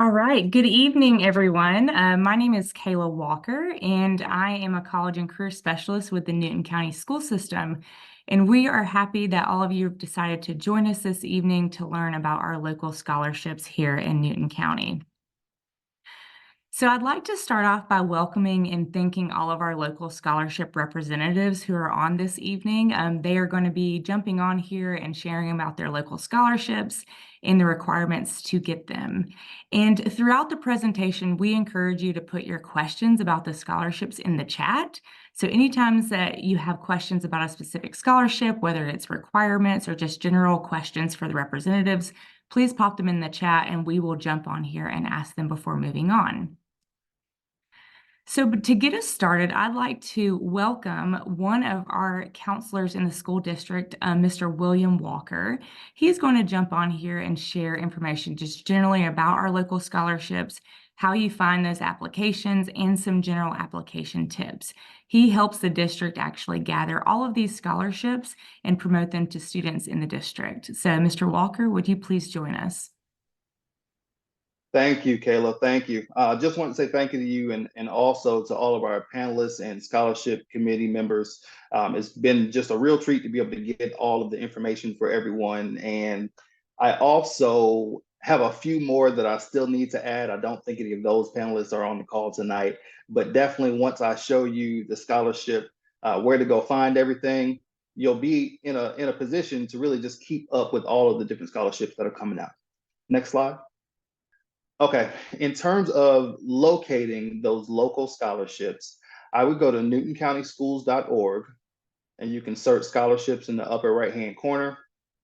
All right. Good evening, everyone. My name is Kayla Walker, and I am a college and career specialist with the Newton County School System. And we are happy that all of you have decided to join us this evening to learn about our local scholarships here in Newton County. So I'd like to start off by welcoming and thanking all of our local scholarship representatives who are on this evening. They are going to be jumping on here and sharing about their local scholarships and the requirements to get them. And throughout the presentation, we encourage you to put your questions about the scholarships in the chat. So anytime that you have questions about a specific scholarship, whether it's requirements or just general questions for the representatives, please pop them in the chat and we will jump on here and ask them before moving on. So to get us started, I'd like to welcome one of our counselors in the school district, Mr. William Walker. He's going to jump on here and share information just generally about our local scholarships, how you find those applications, and some general application tips. He helps the district actually gather all of these scholarships and promote them to students in the district. So, Mr. Walker, would you please join us? Thank you, Kayla. Thank you. Just want to say thank you to you and also to all of our panelists and scholarship committee members. It's been just a real treat to be able to get all of the information for everyone. And I also have a few more that I still need to add. I don't think any of those panelists are on the call tonight, but definitely once I show you the scholarship, where to go find everything, you'll be in a position to really just keep up with all of the different scholarships that are coming out. Next slide. Okay, in terms of locating those local scholarships, I would go to newtoncountyschools.org and you can search scholarships in the upper right-hand corner.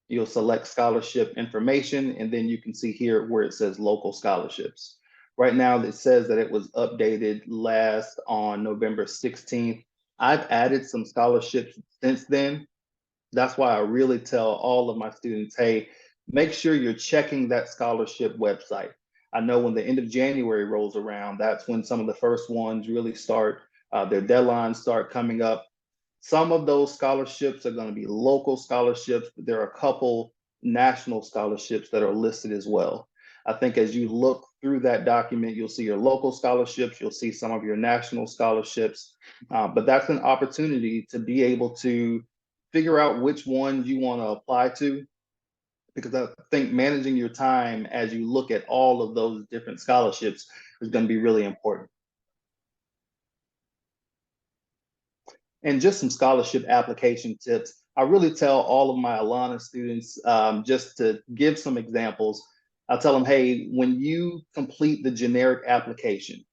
You'll select scholarship information, and then you can see here where it says local scholarships. Right now, it says that it was updated last on November 16th. I've added some scholarships since then. That's why I really tell all of my students, hey, make sure you're checking that scholarship website. I know when the end of January rolls around, that's when some of the first ones really start, their deadlines start coming up. Some of those scholarships are going to be local scholarships, but there are a couple national scholarships that are listed as well. I think as you look through that document, you'll see your local scholarships, you'll see some of your national scholarships, but that's an opportunity to be able to figure out which ones you want to apply to, because I think managing your time as you look at all of those different scholarships is going to be really important. And just some scholarship application tips. I really tell all of my Alana students, just to give some examples. I'll tell them, hey, when you complete the generic application,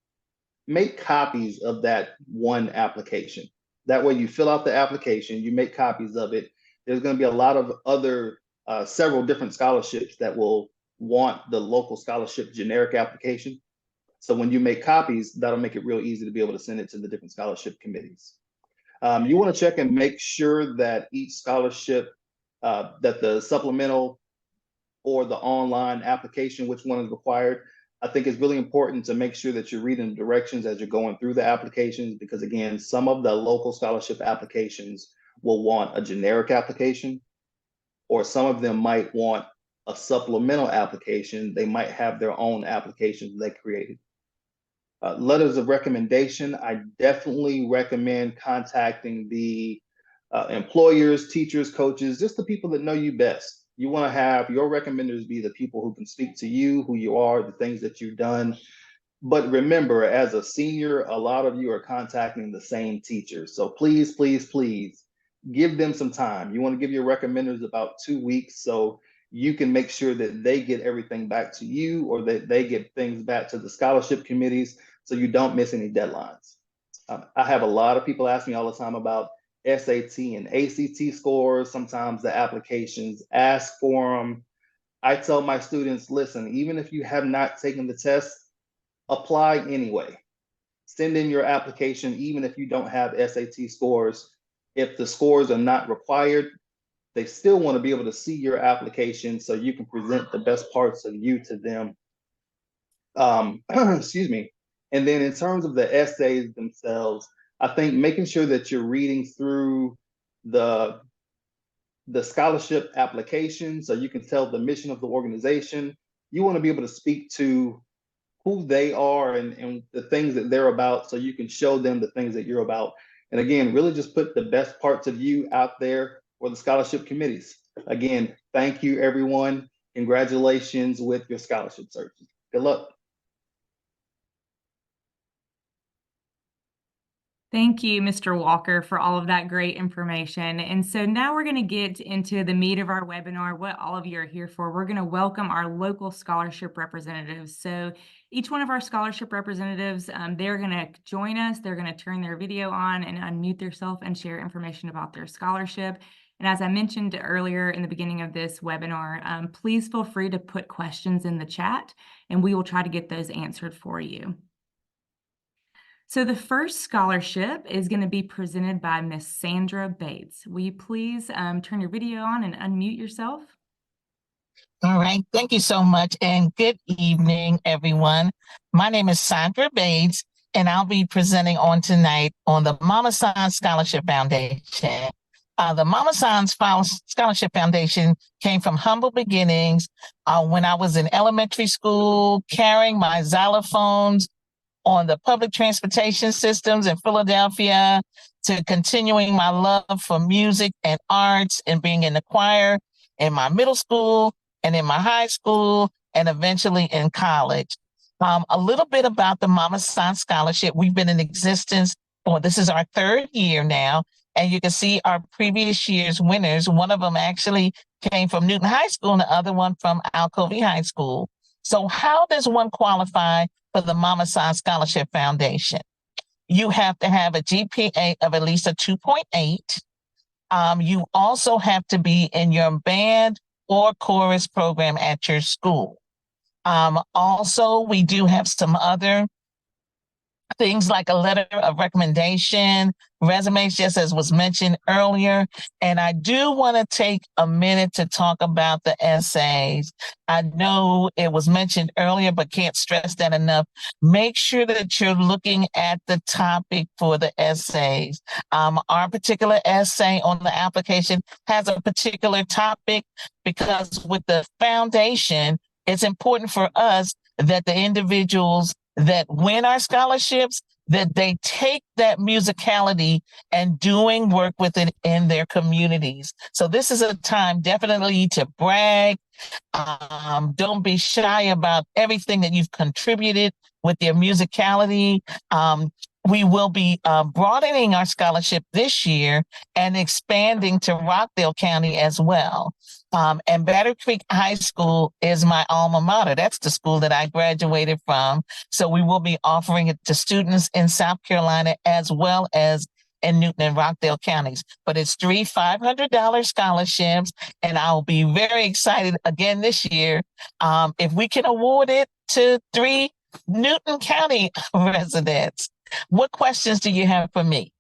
make copies of that one application. That way you fill out the application, you make copies of it. There's going to be a lot of other, several different scholarships that will want the local scholarship generic application. So when you make copies, that'll make it real easy to be able to send it to the different scholarship committees. You want to check and make sure that each scholarship, that the supplemental or the online application, which one is required. I think it's really important to make sure that you're reading the directions as you're going through the applications, because again, some of the local scholarship applications will want a generic application, or some of them might want a supplemental application. They might have their own applications they created. Letters of recommendation, I definitely recommend contacting the employers, teachers, coaches, just the people that know you best. You want to have your recommenders be the people who can speak to you, who you are, the things that you've done. But remember, as a senior, a lot of you are contacting the same teachers. So please, please, please give them some time. You want to give your recommenders about 2 weeks so you can make sure that they get everything back to you, or that they get things back to the scholarship committees so you don't miss any deadlines. I have a lot of people ask me all the time about SAT and ACT scores. Sometimes the applications ask for them. I tell my students, listen, even if you have not taken the test, apply anyway. Send in your application, even if you don't have SAT scores. If the scores are not required, they still want to be able to see your application so you can present the best parts of you to them. Excuse me. And then in terms of the essays themselves, I think making sure that you're reading through the scholarship application so you can tell the mission of the organization. You want to be able to speak to who they are and the things that they're about so you can show them the things that you're about. And again, really just put the best parts of you out there for the scholarship committees. Again, thank you, everyone. Congratulations with your scholarship searches. Good luck. Thank you, Mr. Walker, for all of that great information. And so now we're going to get into the meat of our webinar, what all of you are here for. We're going to welcome our local scholarship representatives. So each one of our scholarship representatives, they're going to join us. They're going to turn their video on and unmute themselves and share information about their scholarship. And as I mentioned earlier in the beginning of this webinar, please feel free to put questions in the chat, and we will try to get those answered for you. So the first scholarship is going to be presented by Miss Sandra Bates. Will you please turn your video on and unmute yourself? All right. Thank you so much. And good evening, everyone. My name is Sandra Bates, and I'll be presenting on tonight on the Mama San Scholarship Foundation. The Mama San Scholarship Foundation came from humble beginnings when I was in elementary school, carrying my xylophones on the public transportation systems in Philadelphia, to continuing my love for music and arts and being in the choir in my middle school and in my high school and eventually in college. A little bit about the Mama San Scholarship. We've been in existence this is our third year now, and you can see our previous year's winners. One of them actually came from Newton High School and the other one from Alcovey High School. So how does one qualify for the Mama San Scholarship Foundation? You have to have a GPA of at least a 2.8. You also have to be in your band or chorus program at your school. Also, we do have some other things like a letter of recommendation, resumes, just as was mentioned earlier. And I do want to take a minute to talk about the essays. I know it was mentioned earlier, but can't stress that enough. Make sure that you're looking at the topic for the essays. Our particular essay on the application has a particular topic because with the foundation, it's important for us that the individuals that win our scholarships, that they take that musicality and doing work with it in their communities. So this is a time definitely to brag. Don't be shy about everything that you've contributed with your musicality. We will be broadening our scholarship this year and expanding to Rockdale County as well. And Battle Creek High School is my alma mater. That's the school that I graduated from. So we will be offering it to students in South Carolina as well as in Newton and Rockdale counties. But it's 3 $500 scholarships, and I'll be very excited again this year if we can award it to 3 Newton County residents. What questions do you have for me?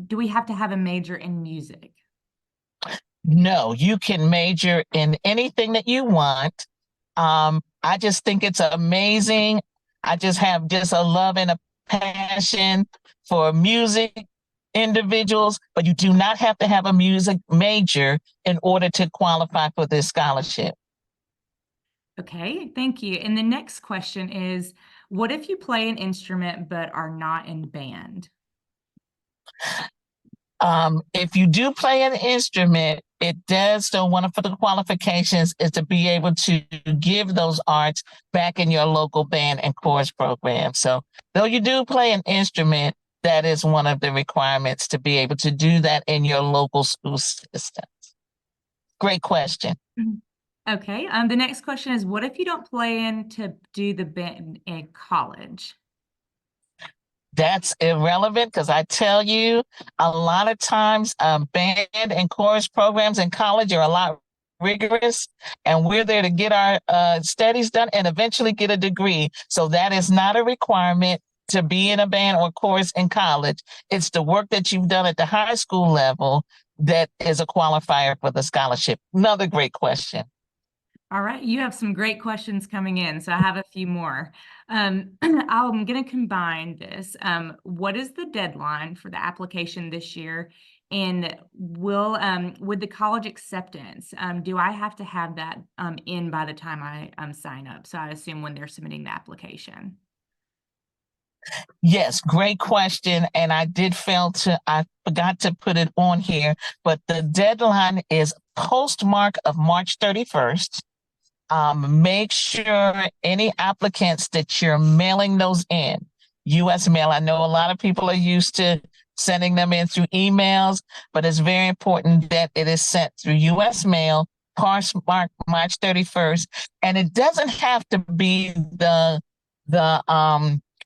Do we have to have a major in music? No, you can major in anything that you want. I just think it's amazing. I just have a love and a passion for music individuals, but you do not have to have a music major in order to qualify for this scholarship. Okay, thank you. And the next question is, what if you play an instrument but are not in band? If you do play an instrument, it does. So one of the qualifications is to be able to give those arts back in your local band and chorus program. So though you do play an instrument, that is one of the requirements to be able to do that in your local school systems. Great question. Okay. The next question is, what if you don't plan to do the band in college? That's irrelevant because I tell you, a lot of times band and chorus programs in college are a lot rigorous, and we're there to get our studies done and eventually get a degree. So that is not a requirement to be in a band or chorus in college. It's the work that you've done at the high school level that is a qualifier for the scholarship. Another great question. All right, you have some great questions coming in, so I have a few more. I'm going to combine this. What is the deadline for the application this year? And with the college acceptance, do I have to have that in by the time I sign up? So I assume when they're submitting the application. Yes, great question. And I forgot to put it on here, but the deadline is postmark of March 31st. Make sure any applicants that you're mailing those in, US mail. I know a lot of people are used to sending them in through emails, but it's very important that it is sent through US mail, postmark March 31st. And it doesn't have to be the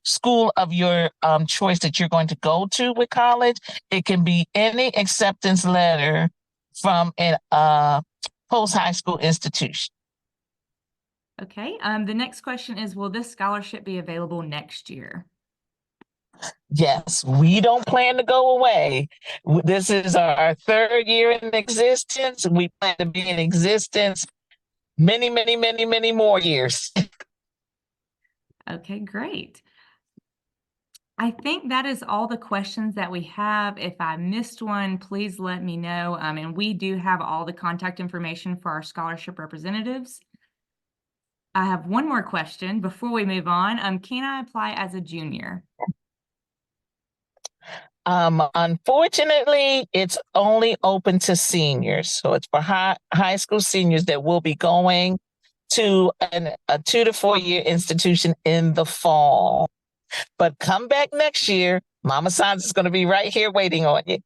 school of your choice that you're going to go to with college. It can be any acceptance letter from a post high school institution. Okay. The next question is, will this scholarship be available next year? Yes, we don't plan to go away. This is our third year in existence. We plan to be in existence many, many, many, many more years. Okay, great. I think that is all the questions that we have. If I missed one, please let me know. And we do have all the contact information for our scholarship representatives. I have one more question before we move on. Can I apply as a junior? Unfortunately, it's only open to seniors. So it's for high school seniors that will be going to a 2 to 4 year institution in the fall. But come back next year. Mama Sans is going to be right here waiting on you.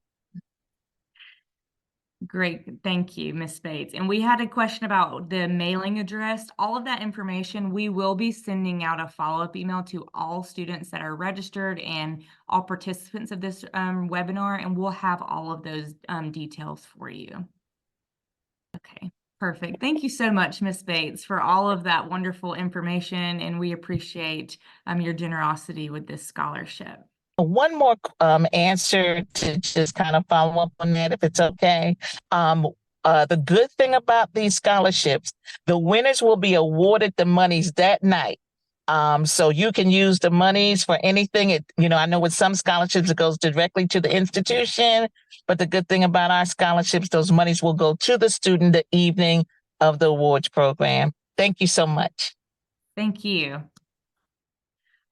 Great, thank you, Ms. Bates. And we had a question about the mailing address. All of that information, we will be sending out a follow-up email to all students that are registered and all participants of this webinar, and we'll have all of those details for you. Okay, perfect. Thank you so much, Ms. Bates, for all of that wonderful information, and we appreciate your generosity with this scholarship. One more answer to just kind of follow up on that, if it's okay. The good thing about these scholarships, the winners will be awarded the monies that night. So you can use the monies for anything. I know with some scholarships, it goes directly to the institution, but the good thing about our scholarships, those monies will go to the student the evening of the awards program. Thank you so much. Thank you.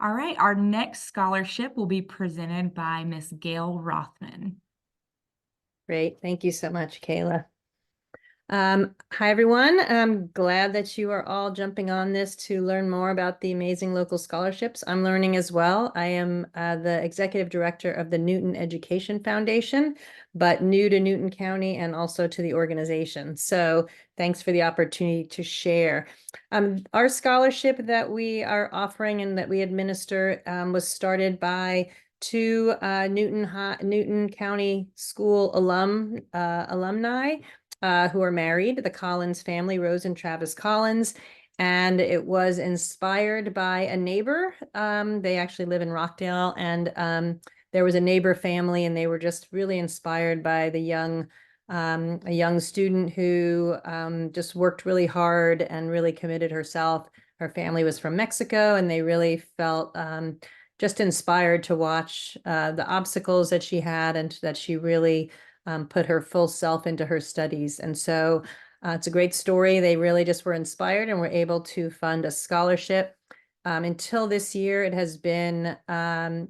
All right, our next scholarship will be presented by Miss Gail Rothman. Great. Thank you so much, Kayla. Hi, everyone. I'm glad that you are all jumping on this to learn more about the amazing local scholarships. I'm learning as well. I am the executive director of the Newton Education Foundation, but new to Newton County and also to the organization. So thanks for the opportunity to share. Our scholarship that we are offering and that we administer was started by two Newton County School alumni who are married, the Collins family, Rose and Travis Collins, and it was inspired by a neighbor. They actually live in Rockdale, and there was a neighbor family, and they were just really inspired by a young student who just worked really hard and really committed herself. Her family was from Mexico, and they really felt just inspired to watch the obstacles that she had and that she really put her full self into her studies. And so it's a great story. They really just were inspired and were able to fund a scholarship. Until this year, it has been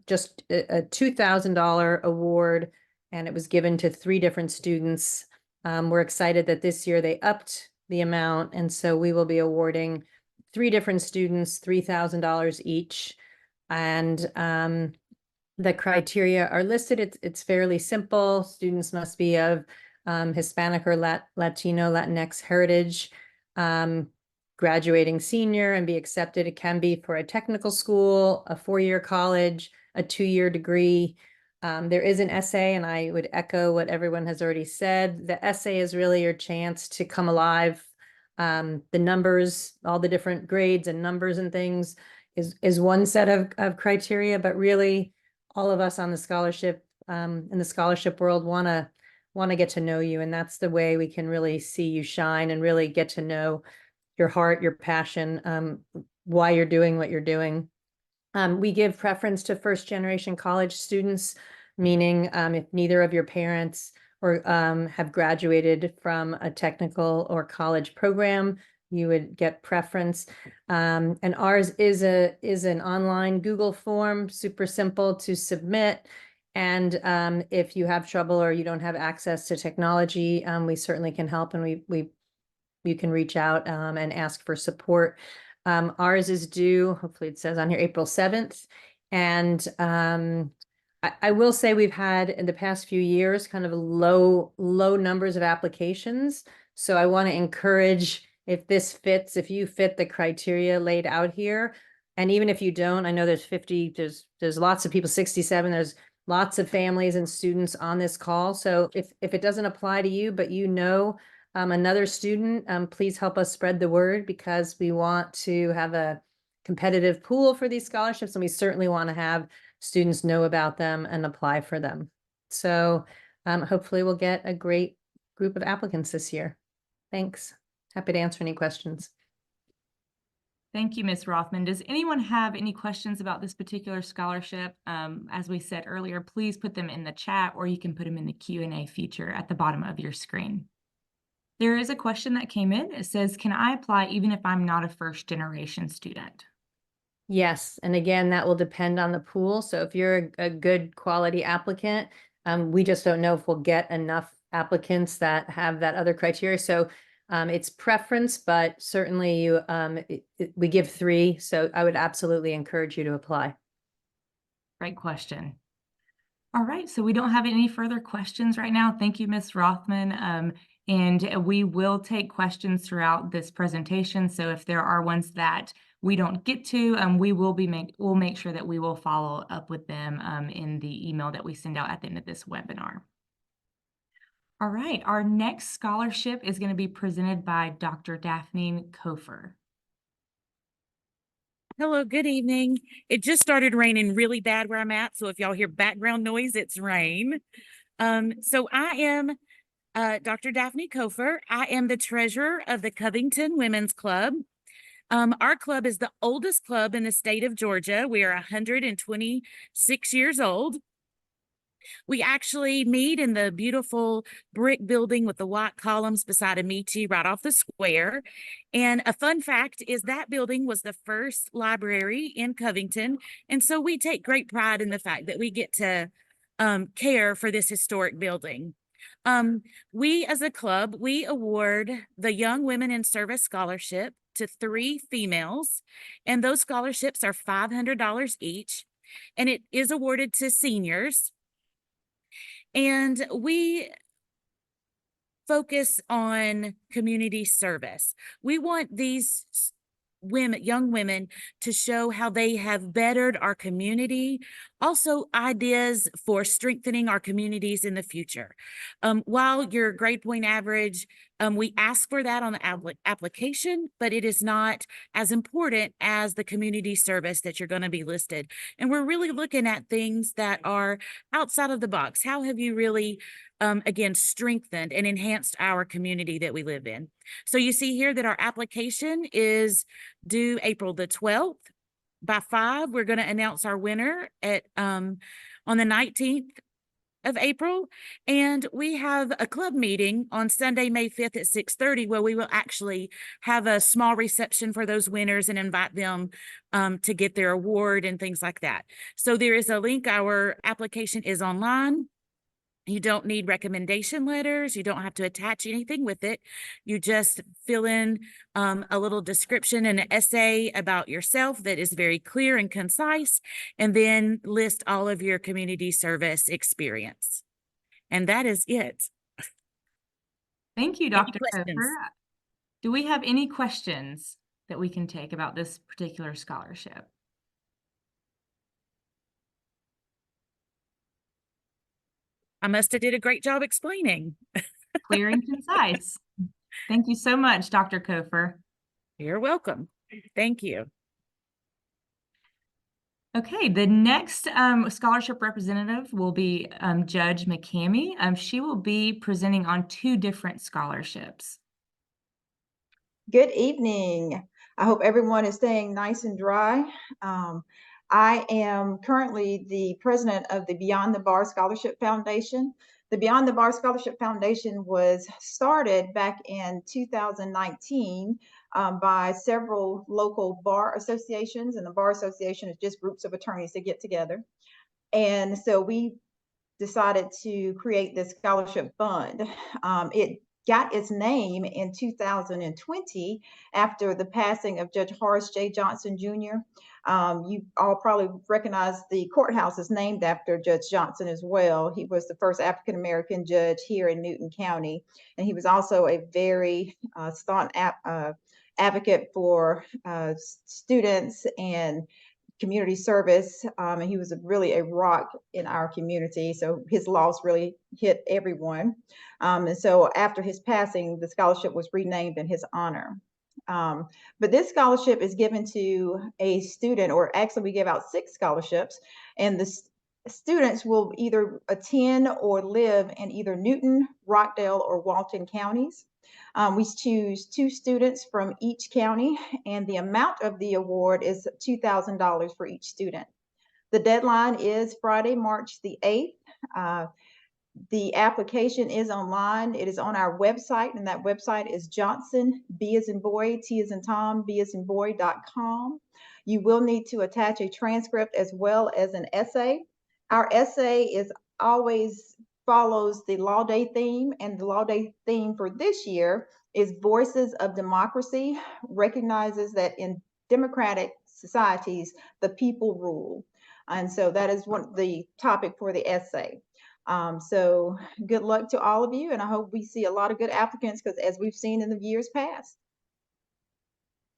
just a $2,000 award, and it was given to 3 different students. We're excited that this year they upped the amount, and so we will be awarding 3 different students $3,000 each. And the criteria are listed. It's fairly simple. Students must be of Hispanic or Latino, Latinx heritage, graduating senior, and be accepted. It can be for a technical school, a 4-year college, a 2-year degree. There is an essay, and I would echo what everyone has already said. The essay is really your chance to come alive. The numbers, all the different grades and numbers and things is one set of criteria, but really all of us on the scholarship in the scholarship world want to get to know you, and that's the way we can really see you shine and really get to know your heart, your passion, why you're doing what you're doing. We give preference to first generation college students, meaning if neither of your parents or have graduated from a technical or college program, you would get preference. And ours is an online Google form, super simple to submit. And if you have trouble or you don't have access to technology, we certainly can help, and you can reach out and ask for support. Ours is due, hopefully it says on here, April 7th. And I will say we've had in the past few years kind of low numbers of applications. So I want to encourage, if this fits, if you fit the criteria laid out here, and even if you don't, I know there's 50, there's lots of people, 67, there's lots of families and students on this call. So if it doesn't apply to you, but you know another student, please help us spread the word, because we want to have a competitive pool for these scholarships, and we certainly want to have students know about them and apply for them. So hopefully we'll get a great group of applicants this year. Thanks. Happy to answer any questions. Thank you, Ms. Rothman. Does anyone have any questions about this particular scholarship? As we said earlier, please put them in the chat, or you can put them in the Q&A feature at the bottom of your screen. There is a question that came in. It says, can I apply even if I'm not a first-generation student? Yes, and again, that will depend on the pool. So if you're a good quality applicant, we just don't know if we'll get enough applicants that have that other criteria. So it's preference, but certainly you we give 3. So I would absolutely encourage you to apply. Great question. All right, so we don't have any further questions right now. Thank you, Ms. Rothman. And we will take questions throughout this presentation. So if there are ones that we don't get to, we'll make sure that we will follow up with them in the email that we send out at the end of this webinar. All right, our next scholarship is going to be presented by Dr. Daphne Kofer. Hello, good evening. It just started raining really bad where I'm at, so if y'all hear background noise, it's rain. So I am Dr. Daphne Kofer. I am the treasurer of the Covington Women's Club. Our club is the oldest club in the state of Georgia. We are 126 years old. We actually meet in the beautiful brick building with the white columns beside Amici right off the square. And a fun fact is that building was the first library in Covington. And so we take great pride in the fact that we get to care for this historic building. We as a club, we award the Young Women in Service Scholarship to 3 females, and those scholarships are $500 each, and it is awarded to seniors. And we focus on community service. We want these young women to show how they have bettered our community, also ideas for strengthening our communities in the future. While your grade point average, we ask for that on the application, but it is not as important as the community service that you're going to be listed. And we're really looking at things that are outside of the box. How have you really, again, strengthened and enhanced our community that we live in? So you see here that our application is due April the 12th. By 5, we're going to announce our winner at on the 19th of April. And we have a club meeting on Sunday, May 5th at 6:30, where we will actually have a small reception for those winners and invite them to get their award and things like that. So there is a link. Our application is online. You don't need recommendation letters. You don't have to attach anything with it. You just fill in a little description and an essay about yourself that is very clear and concise, and then list all of your community service experience. And that is it. Thank you, Dr. questions? Kofer. Do we have any questions that we can take about this particular scholarship? I must have did a great job explaining. Clear and concise. Thank you so much, Dr. Kofer. You're welcome. Thank you. Okay, the next scholarship representative will be Judge McCamey. She will be presenting on 2 different scholarships. Good evening. I hope everyone is staying nice and dry. I am currently the president of the Beyond the Bar Scholarship Foundation. The Beyond the Bar Scholarship Foundation was started back in 2019 by several local bar associations, and the bar association is just groups of attorneys that get together. And so we decided to create this scholarship fund. It got its name in 2020 after the passing of Judge Horace J. Johnson Jr. You all probably recognize the courthouse is named after Judge Johnson as well. He was the first African-American judge here in Newton County, and he was also a very staunch advocate for students and community service, and he was really a rock in our community. So his loss really hit everyone. And so after his passing, the scholarship was renamed in his honor. But this scholarship is given to a student, or actually we give out 6 scholarships, and the students will either attend or live in either Newton, Rockdale, or Walton counties. We choose 2 students from each county, and the amount of the award is $2,000 for each student. The deadline is Friday, March the 8th. The application is online. It is on our website, and that website is Johnson, B as in boy, T as in Tom, B as in boy.com. You will need to attach a transcript as well as an essay. Our essay is always follows the Law Day theme, and the Law Day theme for this year is Voices of Democracy, recognizes that in democratic societies, the people rule. And so that is the topic for the essay. So good luck to all of you, and I hope we see a lot of good applicants, because as we've seen in the years past.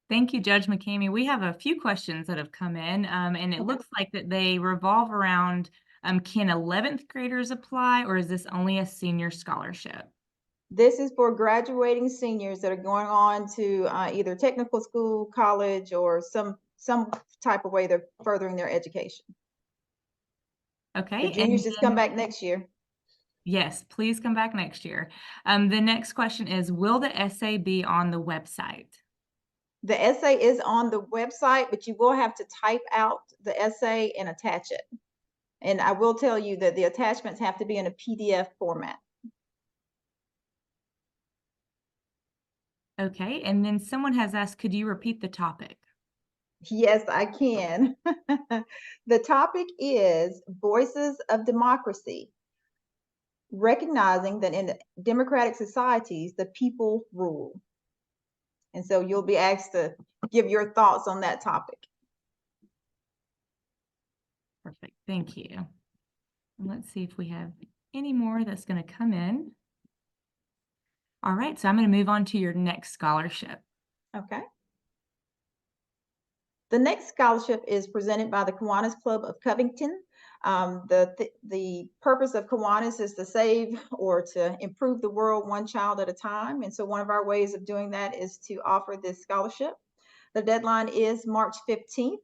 Thank you, Judge McCamey. We have a few questions that have come in, and it looks like that they revolve around, can 11th graders apply, or is this only a senior scholarship? This is for graduating seniors that are going on to either technical school, college, or some type of way they're furthering their education. Okay. The juniors just come back next year. Yes, please come back next year. The next question is, will the essay be on the website? The essay is on the website, but you will have to type out the essay and attach it. And I will tell you that the attachments have to be in a PDF format. Okay, and then someone has asked, could you repeat the topic? Yes, I can. The topic is Voices of Democracy, recognizing that in democratic societies, the people rule. And so you'll be asked to give your thoughts on that topic. Perfect, thank you. Let's see if we have any more that's going to come in. All right, so I'm going to move on to your next scholarship. Okay. The next scholarship is presented by the Kiwanis Club of Covington. The purpose of Kiwanis is to save or to improve the world one child at a time. And so one of our ways of doing that is to offer this scholarship. The deadline is March 15th.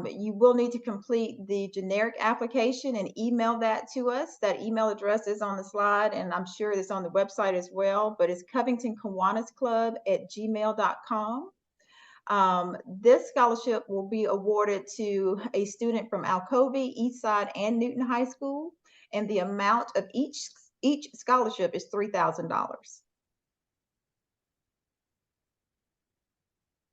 You will need to complete the generic application and email that to us. That email address is on the slide, and I'm sure it's on the website as well, but it's covingtonkiwanisclub@gmail.com. This scholarship will be awarded to a student from Alcovey, Eastside, and Newton High School, and the amount of each scholarship is $3,000.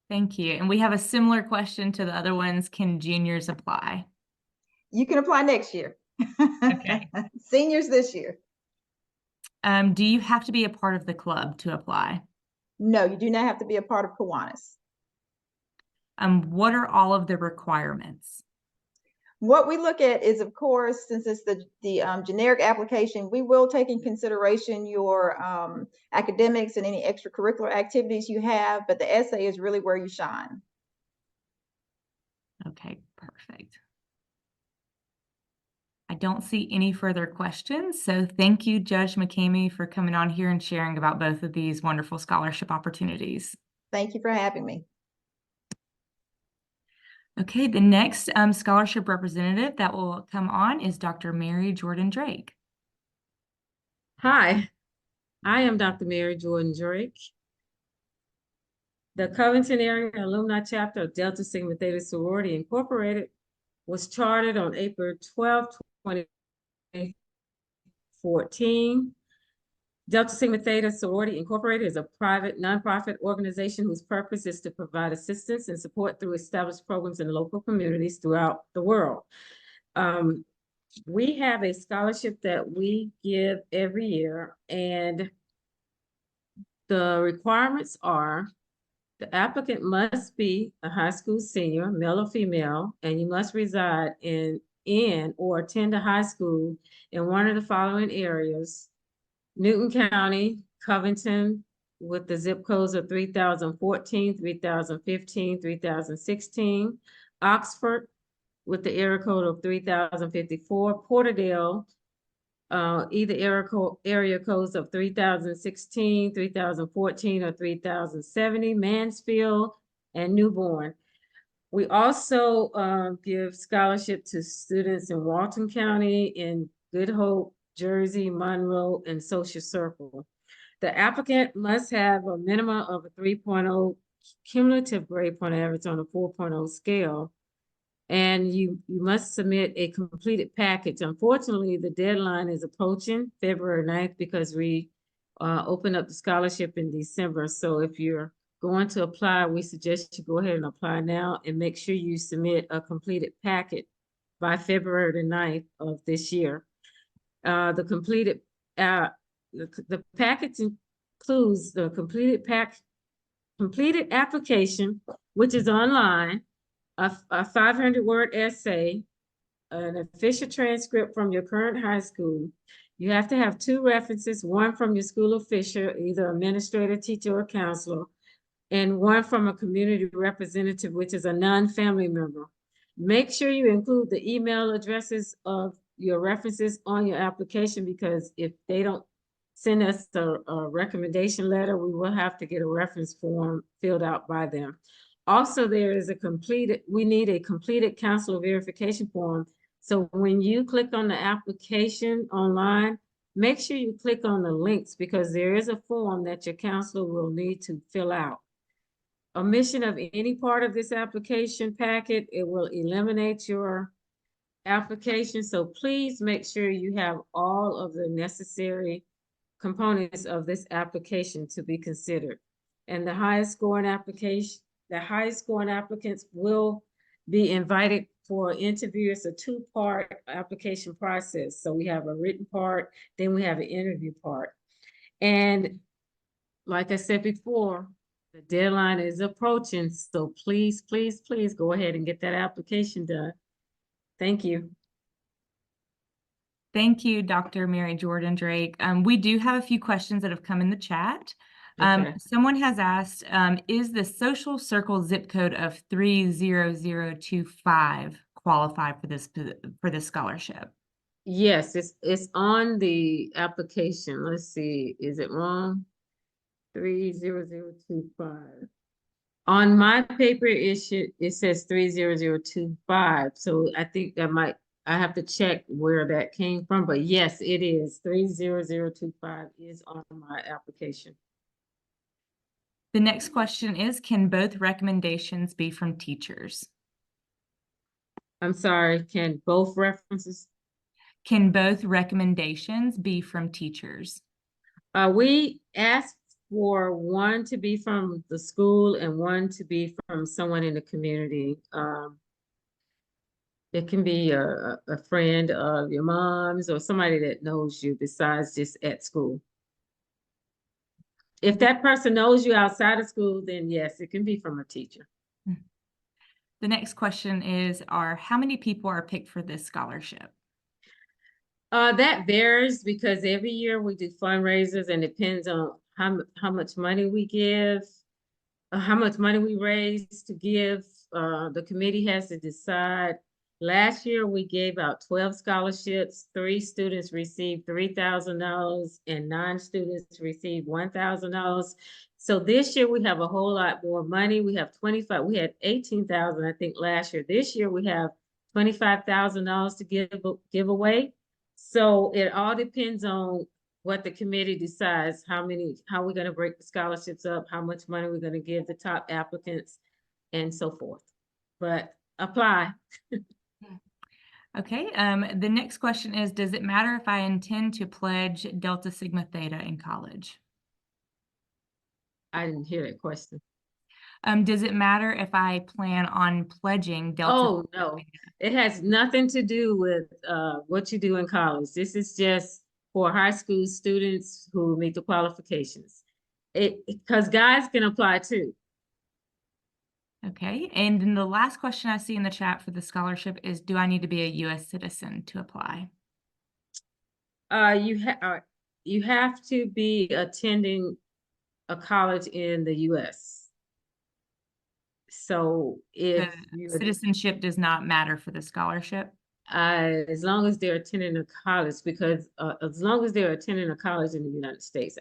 Thank you. And we have a similar question to the other ones. Can juniors apply? You can apply next year. Okay. Seniors this year. Do you have to be a part of the club to apply? No, you do not have to be a part of Kiwanis. What are all of the requirements? What we look at is, of course, since it's the generic application, we will take in consideration your academics and any extracurricular activities you have, but the essay is really where you shine. Okay, perfect. I don't see any further questions, so thank you, Judge McCamey, for coming on here and sharing about both of these wonderful scholarship opportunities. Thank you for having me. Okay, the next scholarship representative that will come on is Dr. Mary Jordan Drake. Hi, I am Dr. Mary Jordan Drake. The Covington Area Alumni Chapter of Delta Sigma Theta Sorority Incorporated was chartered on April 12, 2024 2014. Delta Sigma Theta Sorority Incorporated is a private nonprofit organization whose purpose is to provide assistance and support through established programs in local communities throughout the world. We have a scholarship that we give every year, and the requirements are the applicant must be a high school senior, male or female, and you must reside in or attend a high school in one of the following areas: Newton County, Covington, with the zip codes of 3014, 3015, 3016, Oxford, with the area code of 3054, Porterdale, either area codes of 3016, 3014, or 3070, Mansfield, and Newborn. We also give scholarship to students in Walton County, in Good Hope, Jersey, Monroe, and Social Circle. The applicant must have a minimum of a 3.0 cumulative grade point average on a 4.0 scale. And you must submit a completed package. Unfortunately, the deadline is approaching February 9th because we opened up the scholarship in December. So if you're going to apply, we suggest you go ahead and apply now and make sure you submit a completed packet by February the 9th of this year. The package includes the completed application, which is online, a 500-word essay, an official transcript from your current high school. You have to have 2 references, one from your school official, either administrator, teacher, or counselor, and one from a community representative, which is a non-family member. Make sure you include the email addresses of your references on your application, because if they don't send us a recommendation letter, we will have to get a reference form filled out by them. Also, there is we need a completed counselor verification form. So when you click on the application online, make sure you click on the links, because there is a form that your counselor will need to fill out. Omission of any part of this application packet, it will eliminate your application. So please make sure you have all of the necessary components of this application to be considered. And the highest scoring applicants will be invited for an interview. It's a 2-part application process. So we have a written part, then we have an interview part. And like I said before, the deadline is approaching. So please, please, please go ahead and get that application done. Thank you. Thank you, Dr. Mary Jordan Drake. We do have a few questions that have come in the chat. Okay. Someone has asked, is the social circle zip code of 30025 qualify for this scholarship? Yes, it's on the application. Let's see, is it wrong? 30025. On my paper, it says 30025. So I think I have to check where that came from, but yes, it is 30025 is on my application. The next question is, can both recommendations be from teachers? I'm sorry, can both references? Can both recommendations be from teachers? We asked for one to be from the school and one to be from someone in the community. It can be a friend of your mom's or somebody that knows you besides just at school. If that person knows you outside of school, then yes, it can be from a teacher. The next question is, how many people are picked for this scholarship? That varies because every year we do fundraisers, and it depends on how much money we give, how much money we raise to give. The committee has to decide. Last year, we gave out 12 scholarships. 3 students received $3,000 and 9 students received $1,000. So this year we have a whole lot more money. We have 25, we had 18,000, I think, last year. This year we have $25,000 to give away. So it all depends on what the committee decides, how we're going to break the scholarships up, how much money we're going to give the top applicants, and so forth. But apply. Okay, the next question is, does it matter if I intend to pledge Delta Sigma Theta in college? I didn't hear that question. Does it matter if I plan on pledging Delta? Oh, no, it has nothing to do with what you do in college. This is just for high school students who meet the qualifications. Because guys can apply too. Okay, and then the last question I see in the chat for the scholarship is, do I need to be a U.S. citizen to apply? You have to be attending a college in the US. So if you're Citizenship does not matter for the scholarship? as long as they're attending a college, because as long as they're attending a college in the United States,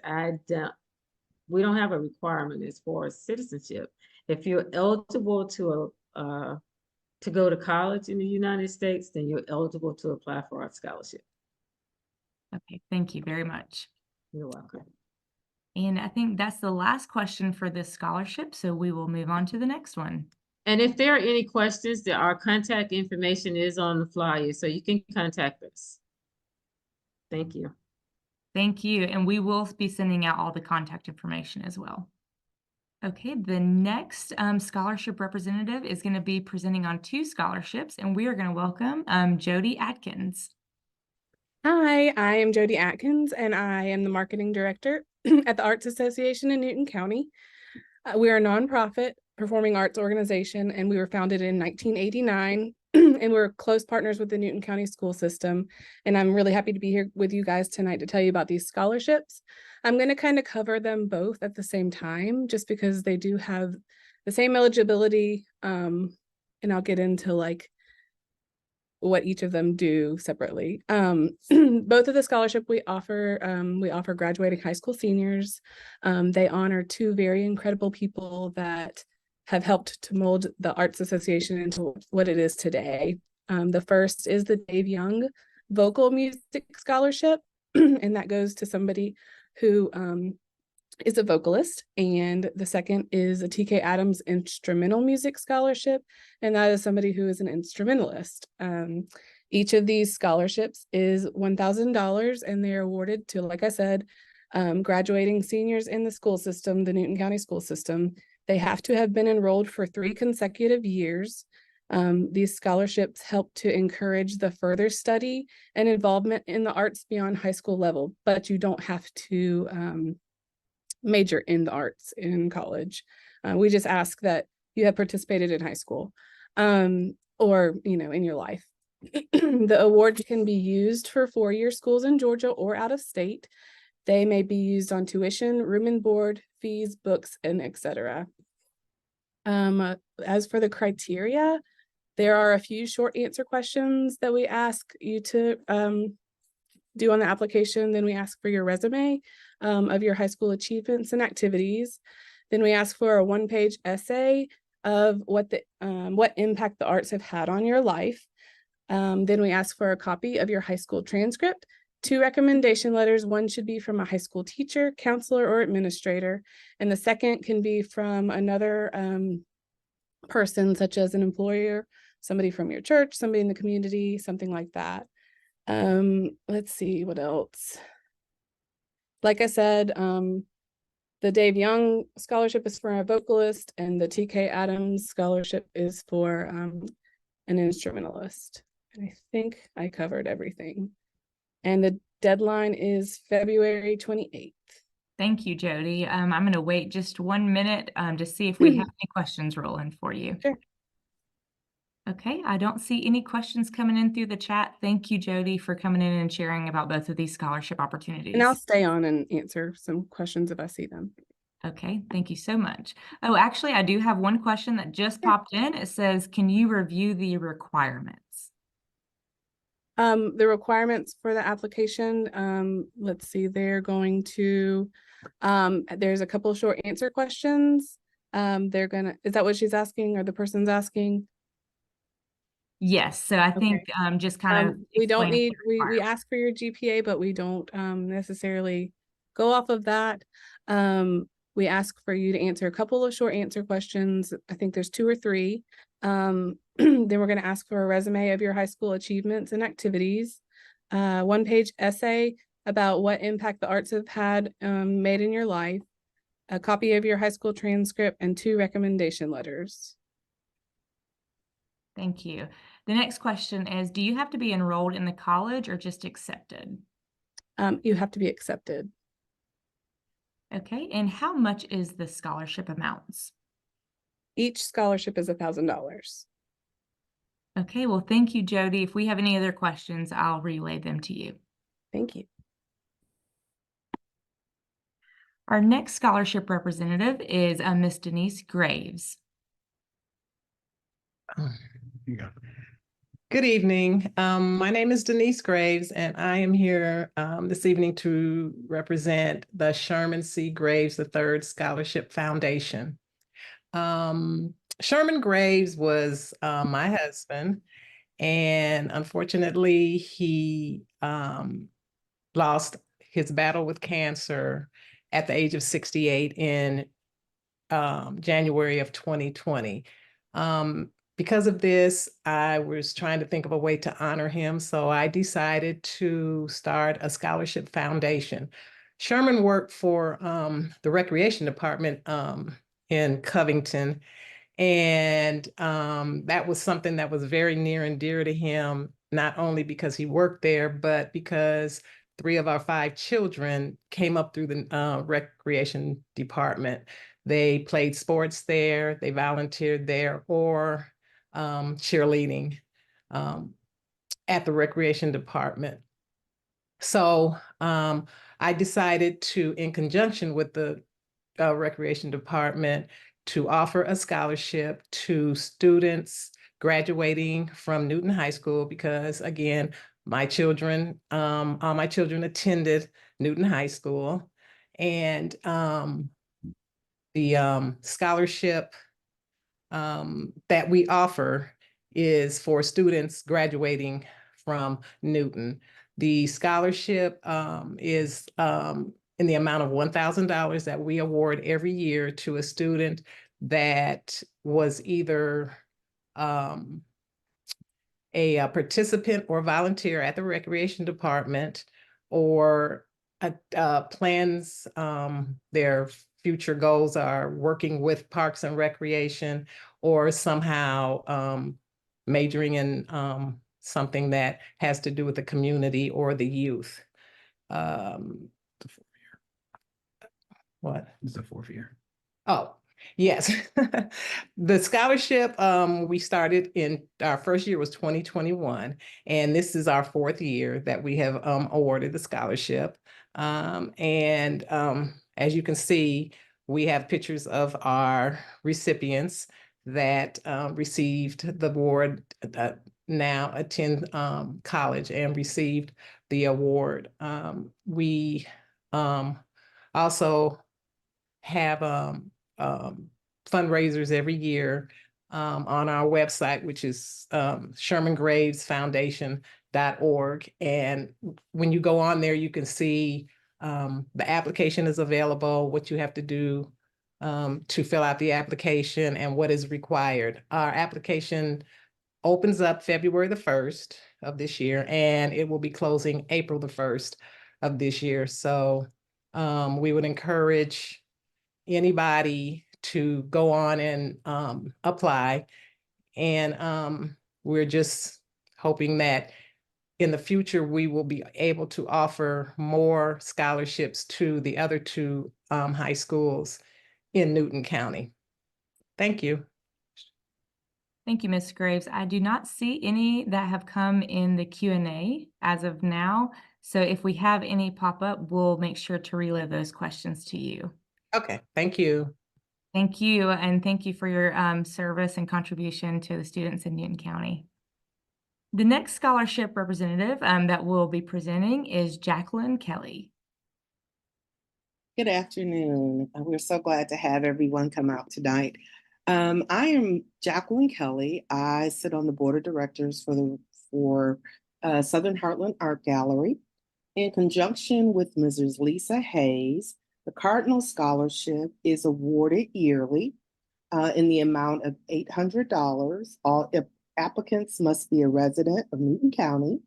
we don't have a requirement as far as citizenship. If you're eligible to go to college in the United States, then you're eligible to apply for our scholarship. Okay, thank you very much. You're welcome. And I think that's the last question for this scholarship, so we will move on to the next one. And if there are any questions, our contact information is on the flyer, so you can contact us. Thank you. Thank you, and we will be sending out all the contact information as well. Okay, the next scholarship representative is going to be presenting on 2 scholarships, and we are going to welcome Jody Atkins. Hi, I am Jody Atkins, and I am the marketing director at the Arts Association in Newton County. We are a nonprofit performing arts organization, and we were founded in 1989, and we're close partners with the Newton County school system. And I'm really happy to be here with you guys tonight to tell you about these scholarships. I'm going to kind of cover them both at the same time, just because they do have the same eligibility, and I'll get into like what each of them do separately. Both of the scholarship we offer graduating high school seniors. They honor 2 very incredible people that have helped to mold the Arts Association into what it is today. The first is the Dave Young Vocal Music Scholarship, and that goes to somebody who is a vocalist. And the second is a TK Adams Instrumental Music Scholarship, and that is somebody who is an instrumentalist. Each of these scholarships is $1,000, and they're awarded to, like I said, graduating seniors in the school system, the Newton County school system. They have to have been enrolled for 3 consecutive years. These scholarships help to encourage the further study and involvement in the arts beyond high school level, but you don't have to major in the arts in college. We just ask that you have participated in high school, or, in your life. The awards can be used for 4-year schools in Georgia or out of state. They may be used on tuition, room and board, fees, books, and etc. As for the criteria, there are a few short answer questions that we ask you to do on the application. Then we ask for your resume of your high school achievements and activities. Then we ask for a 1-page essay of what impact the arts have had on your life. Then we ask for a copy of your high school transcript, 2 recommendation letters. One should be from a high school teacher, counselor, or administrator, and the second can be from another person, such as an employer, somebody from your church, somebody in the community, something like that. Let's see what else. Like I said, the Dave Young scholarship is for a vocalist, and the TK Adams scholarship is for an instrumentalist. And I think I covered everything. And the deadline is February 28th. Thank you, Jody. I'm going to wait just 1 minute to see if we have any questions rolling for you. Sure. Okay, I don't see any questions coming in through the chat. Thank you, Jody, for coming in and sharing about both of these scholarship opportunities. And I'll stay on and answer some questions if I see them. Okay, thank you so much. Oh, actually, I do have one question that just popped in. It says, can you review the requirements? The requirements for the application, let's see, they're going to, there's a couple short answer questions. Is that what she's asking, or the person's asking? Yes, so I think just kind of we don't explaining need, the we ask for your GPA, but we don't necessarily go off of that. We ask for you to answer a couple of short answer questions. I think there's 2 or 3. Then we're going to ask for a resume of your high school achievements and activities, 1-page essay about what impact the arts have had made in your life, a copy of your high school transcript, and 2 recommendation letters. Thank you. The next question is, do you have to be enrolled in the college or just accepted? You have to be accepted. Okay, and how much is the scholarship amounts? Each scholarship is $1,000. Okay, well, thank you, Jody. If we have any other questions, I'll relay them to you. Thank you. Our next scholarship representative is Miss Denise Graves. Good evening. My name is Denise Graves, and I am here this evening to represent the Sherman C. Graves III Scholarship Foundation. Sherman Graves was my husband, and unfortunately, he lost his battle with cancer at the age of 68 in January of 2020. Because of this, I was trying to think of a way to honor him, so I decided to start a scholarship foundation. Sherman worked for the recreation department in Covington, and that was something that was very near and dear to him, not only because he worked there, but because 3 of our 5 children came up through the recreation department. They played sports there, they volunteered there, or cheerleading at the recreation department. So I decided to, in conjunction with the recreation department, to offer a scholarship to students graduating from Newton High School, because again, my children, all my children attended Newton High School, and the scholarship that we offer is for students graduating from Newton. The scholarship is in the amount of $1,000 that we award every year to a student that was either a participant or volunteer at the recreation department, or plans, their future goals are working with Parks and Recreation, or somehow majoring in something that has to do with the community or the youth. What? It's a 4th year. Oh, yes. The scholarship, we started in, our first year was 2021, and this is our 4th year that we have awarded the scholarship. As you can see, we have pictures of our recipients that received the award, now attend college and received the award. We also have fundraisers every year on our website, which is ShermanGravesFoundation.org. And when you go on there, you can see the application is available, what you have to do to fill out the application, and what is required. Our application opens up February the 1st of this year, and it will be closing April the 1st of this year. So we would encourage anybody to go on and apply. And we're just hoping that in the future, we will be able to offer more scholarships to the other 2 high schools in Newton County. Thank you. Thank you, Ms. Graves. I do not see any that have come in the Q&A as of now. So if we have any pop up, we'll make sure to relay those questions to you. Okay, thank you. Thank you, and thank you for your service and contribution to the students in Newton County. The next scholarship representative that we'll be presenting is Jacqueline Kelly. Good afternoon. We're so glad to have everyone come out tonight. I am Jacqueline Kelly. I sit on the board of directors for Southern Heartland Art Gallery. In conjunction with Mrs. Lisa Hayes, the Cardinal Scholarship is awarded yearly in the amount of $800. All applicants must be a resident of Newton County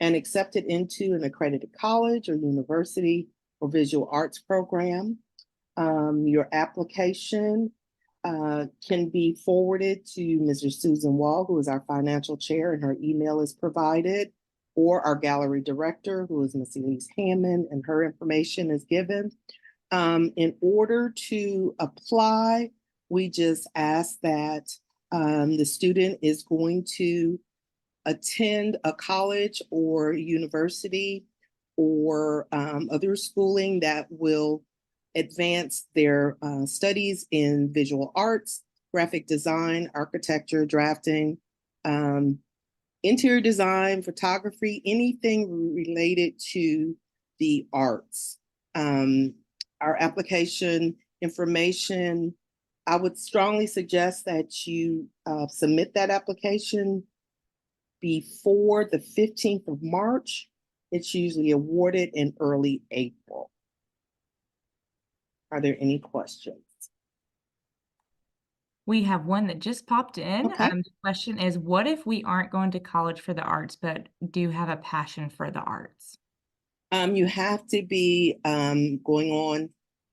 and accepted into an accredited college or university or visual arts program. Your application can be forwarded to Mrs. Susan Wall, who is our financial chair, and her email is provided, or our gallery director, who is Miss Elise Hammond, and her information is given. In order to apply, we just ask that the student is going to attend a college or university or other schooling that will advance their studies in visual arts, graphic design, architecture, drafting, interior design, photography, anything related to the arts. Our application information, I would strongly suggest that you submit that application before the 15th of March. It's usually awarded in early April. Are there any questions? We have one that just popped in. Okay. The question is, what if we aren't going to college for the arts, but do have a passion for the arts? You have to be going on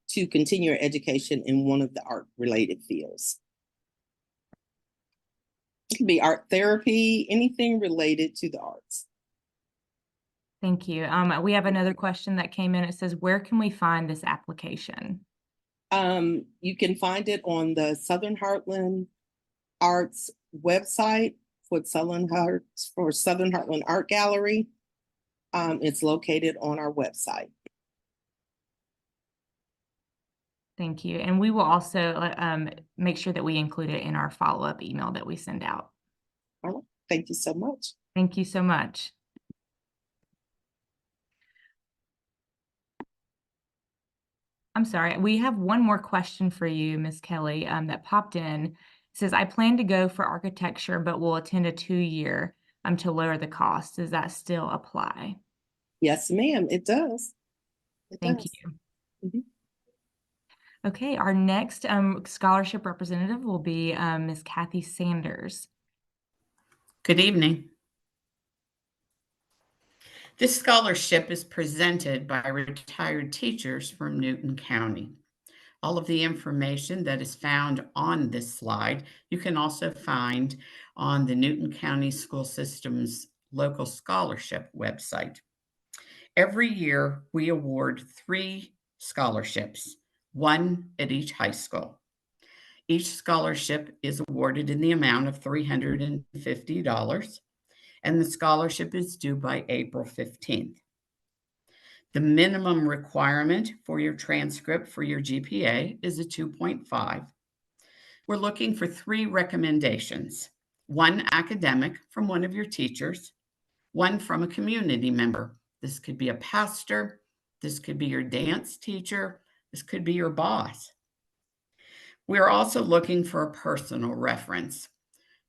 to continue your education in one of the art-related fields. It could be art therapy, anything related to the arts. Thank you. We have another question that came in. It says, where can we find this application? You can find it on the Southern Heartland Arts website for Southern Heartland Art Gallery. It's located on our website. Thank you. And we will also make sure that we include it in our follow-up email that we send out. All right. Thank you so much. Thank you so much. I'm sorry, we have one more question for you, Ms. Kelly, that popped in. It says, I plan to go for architecture, but will attend a 2-year to lower the cost. Does that still apply? Yes, ma'am, it does. Thank you. Mm-hmm. Okay, our next scholarship representative will be Ms. Kathy Sanders. Good evening. This scholarship is presented by retired teachers from Newton County. All of the information that is found on this slide, you can also find on the Newton County School System's local scholarship website. Every year, we award 3 scholarships, 1 at each high school. Each scholarship is awarded in the amount of $350. And the scholarship is due by April 15th. The minimum requirement for your transcript for your GPA is a 2.5. We're looking for 3 recommendations. 1 academic from one of your teachers, 1 from a community member. This could be a pastor, this could be your dance teacher, this could be your boss. We're also looking for a personal reference.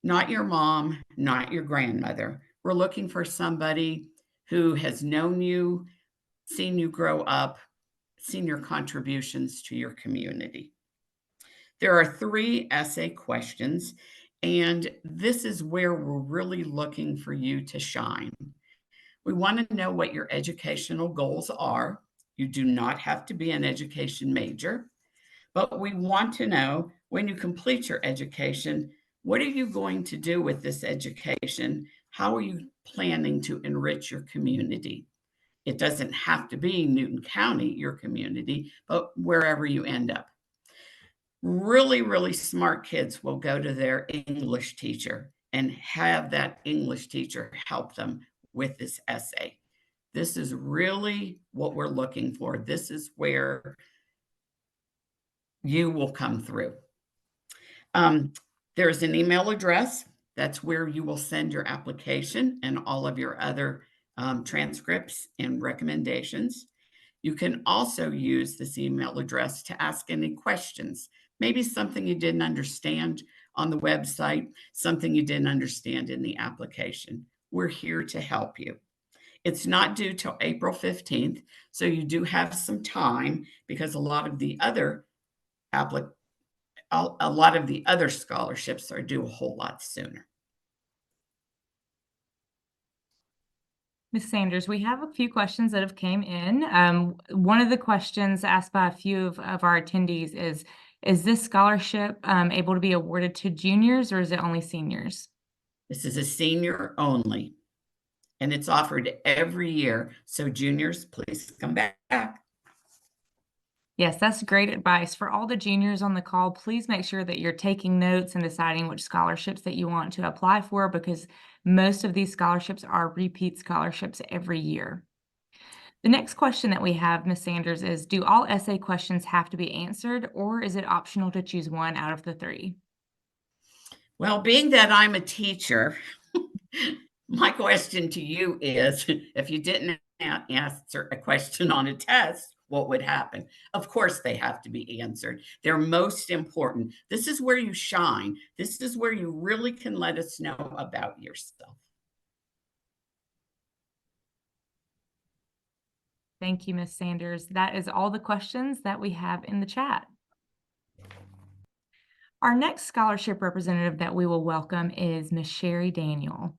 Not your mom, not your grandmother. We're looking for somebody who has known you, seen you grow up, seen your contributions to your community. There are 3 essay questions, and this is where we're really looking for you to shine. We want to know what your educational goals are. You do not have to be an education major, but we want to know when you complete your education, what are you going to do with this education? How are you planning to enrich your community? It doesn't have to be Newton County, your community, but wherever you end up. Really, really smart kids will go to their English teacher and have that English teacher help them with this essay. This is really what we're looking for. This is where you will come through. There's an email address. That's where you will send your application and all of your other transcripts and recommendations. You can also use this email address to ask any questions. Maybe something you didn't understand on the website, something you didn't understand in the application. We're here to help you. It's not due till April 15th, so you do have some time because a lot of the other a lot of the other scholarships are due a whole lot sooner. Ms. Sanders, we have a few questions that have came in. One of the questions asked by a few of our attendees is this scholarship able to be awarded to juniors, or is it only seniors? This is a senior only, and it's offered every year. So juniors, please come back. Yes, that's great advice. For all the juniors on the call, please make sure that you're taking notes and deciding which scholarships that you want to apply for, because most of these scholarships are repeat scholarships every year. The next question that we have, Ms. Sanders, is do all essay questions have to be answered, or is it optional to choose one out of the three? Well, being that I'm a teacher, my question to you is, if you didn't answer a question on a test, what would happen? Of course, they have to be answered. They're most important. This is where you shine. This is where you really can let us know about yourself. Thank you, Ms. Sanders. That is all the questions that we have in the chat. Our next scholarship representative that we will welcome is Ms. Sherry Daniel.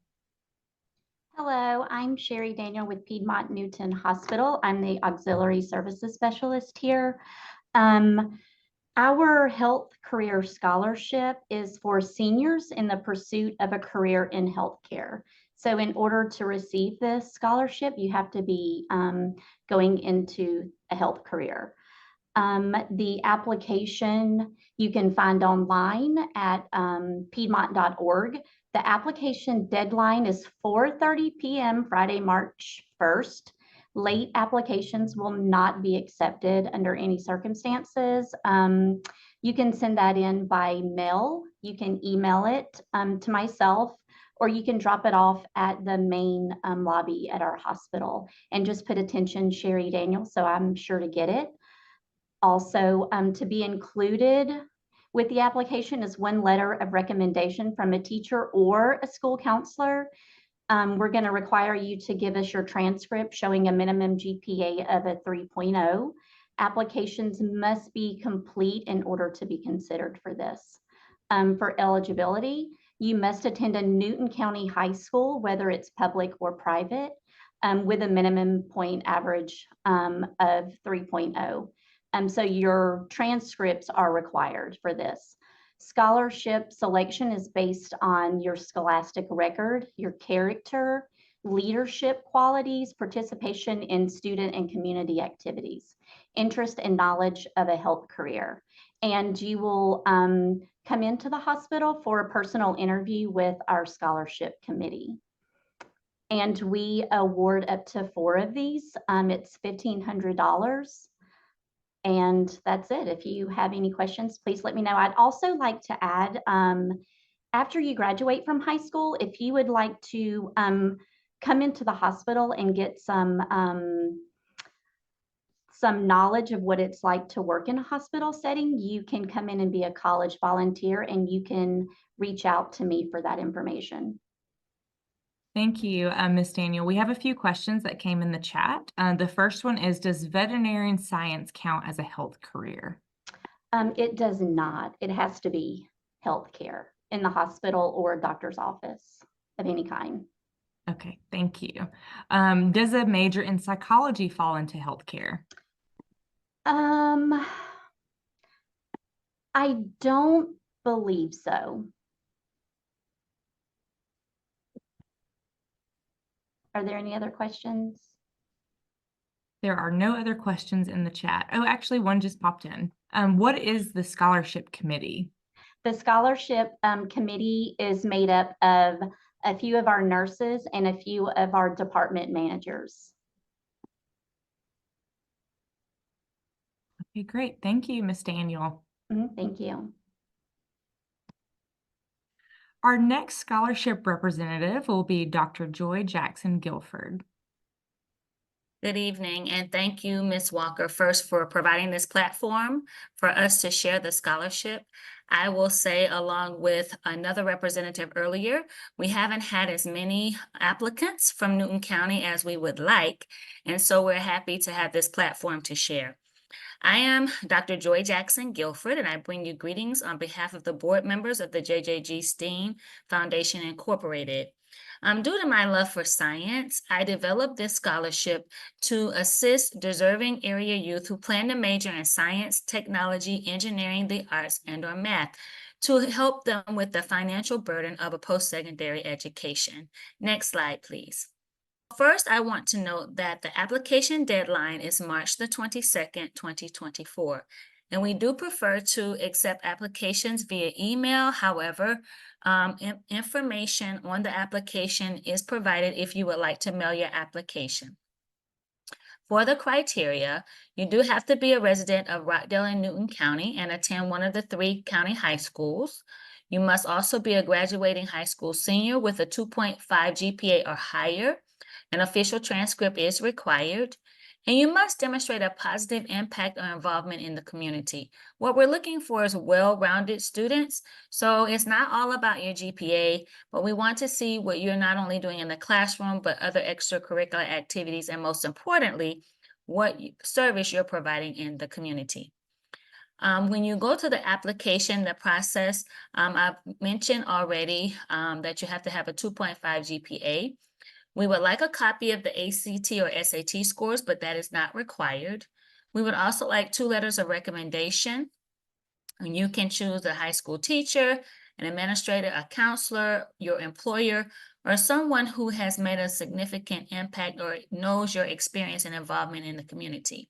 Hello, I'm Sherry Daniel with Piedmont Newton Hospital. I'm the auxiliary services specialist here. Our health career scholarship is for seniors in the pursuit of a career in healthcare. So in order to receive this scholarship, you have to be going into a health career. The application you can find online at piedmont.org. The application deadline is 4:30 p.m. Friday, March 1st. Late applications will not be accepted under any circumstances. You can send that in by mail. You can email it to myself, or you can drop it off at the main lobby at our hospital and just put attention Sherry Daniel, so I'm sure to get it. Also, to be included with the application is one letter of recommendation from a teacher or a school counselor. We're going to require you to give us your transcript showing a minimum GPA of a 3.0. Applications must be complete in order to be considered for this. For eligibility, you must attend a Newton County high school, whether it's public or private, with a minimum point average of 3.0. So your transcripts are required for this. Scholarship selection is based on your scholastic record, your character, leadership qualities, participation in student and community activities, interest and knowledge of a health career. And you will come into the hospital for a personal interview with our scholarship committee. And we award up to 4 of these. It's $1,500. And that's it. If you have any questions, please let me know. I'd also like to add, after you graduate from high school, if you would like to come into the hospital and get some knowledge of what it's like to work in a hospital setting, you can come in and be a college volunteer, and you can reach out to me for that information. Thank you, Ms. Daniel. We have a few questions that came in the chat. The first one is, does veterinarian science count as a health career? It does not. It has to be healthcare in the hospital or a doctor's office of any kind. Okay, thank you. Does a major in psychology fall into healthcare? I don't believe so. Are there any other questions? There are no other questions in the chat. Oh, actually, one just popped in. What is the scholarship committee? The scholarship committee is made up of a few of our nurses and a few of our department managers. Okay, great. Thank you, Ms. Daniel. Thank you. Our next scholarship representative will be Dr. Joy Jackson Guilford. Good evening, and thank you, Ms. Walker, first for providing this platform for us to share the scholarship. I will say, along with another representative earlier, we haven't had as many applicants from Newton County as we would like, and so we're happy to have this platform to share. I am Dr. Joy Jackson Guilford, and I bring you greetings on behalf of the board members of the JJG STEAM Foundation Incorporated. Due to my love for science, I developed this scholarship to assist deserving area youth who plan to major in science, technology, engineering, the arts, and/or math to help them with the financial burden of a post-secondary education. Next slide, please. First, I want to note that the application deadline is March the 22nd, 2024. And we do prefer to accept applications via email. However, information on the application is provided if you would like to mail your application. For the criteria, you do have to be a resident of Rockdale and Newton County and attend one of the 3 county high schools. You must also be a graduating high school senior with a 2.5 GPA or higher. An official transcript is required, and you must demonstrate a positive impact or involvement in the community. What we're looking for is well-rounded students, so it's not all about your GPA, but we want to see what you're not only doing in the classroom, but other extracurricular activities, and most importantly, what service you're providing in the community. When you go to the application, the process, I've mentioned already that you have to have a 2.5 GPA. We would like a copy of the ACT or SAT scores, but that is not required. We would also like 2 letters of recommendation. And you can choose a high school teacher, an administrator, a counselor, your employer, or someone who has made a significant impact or knows your experience and involvement in the community.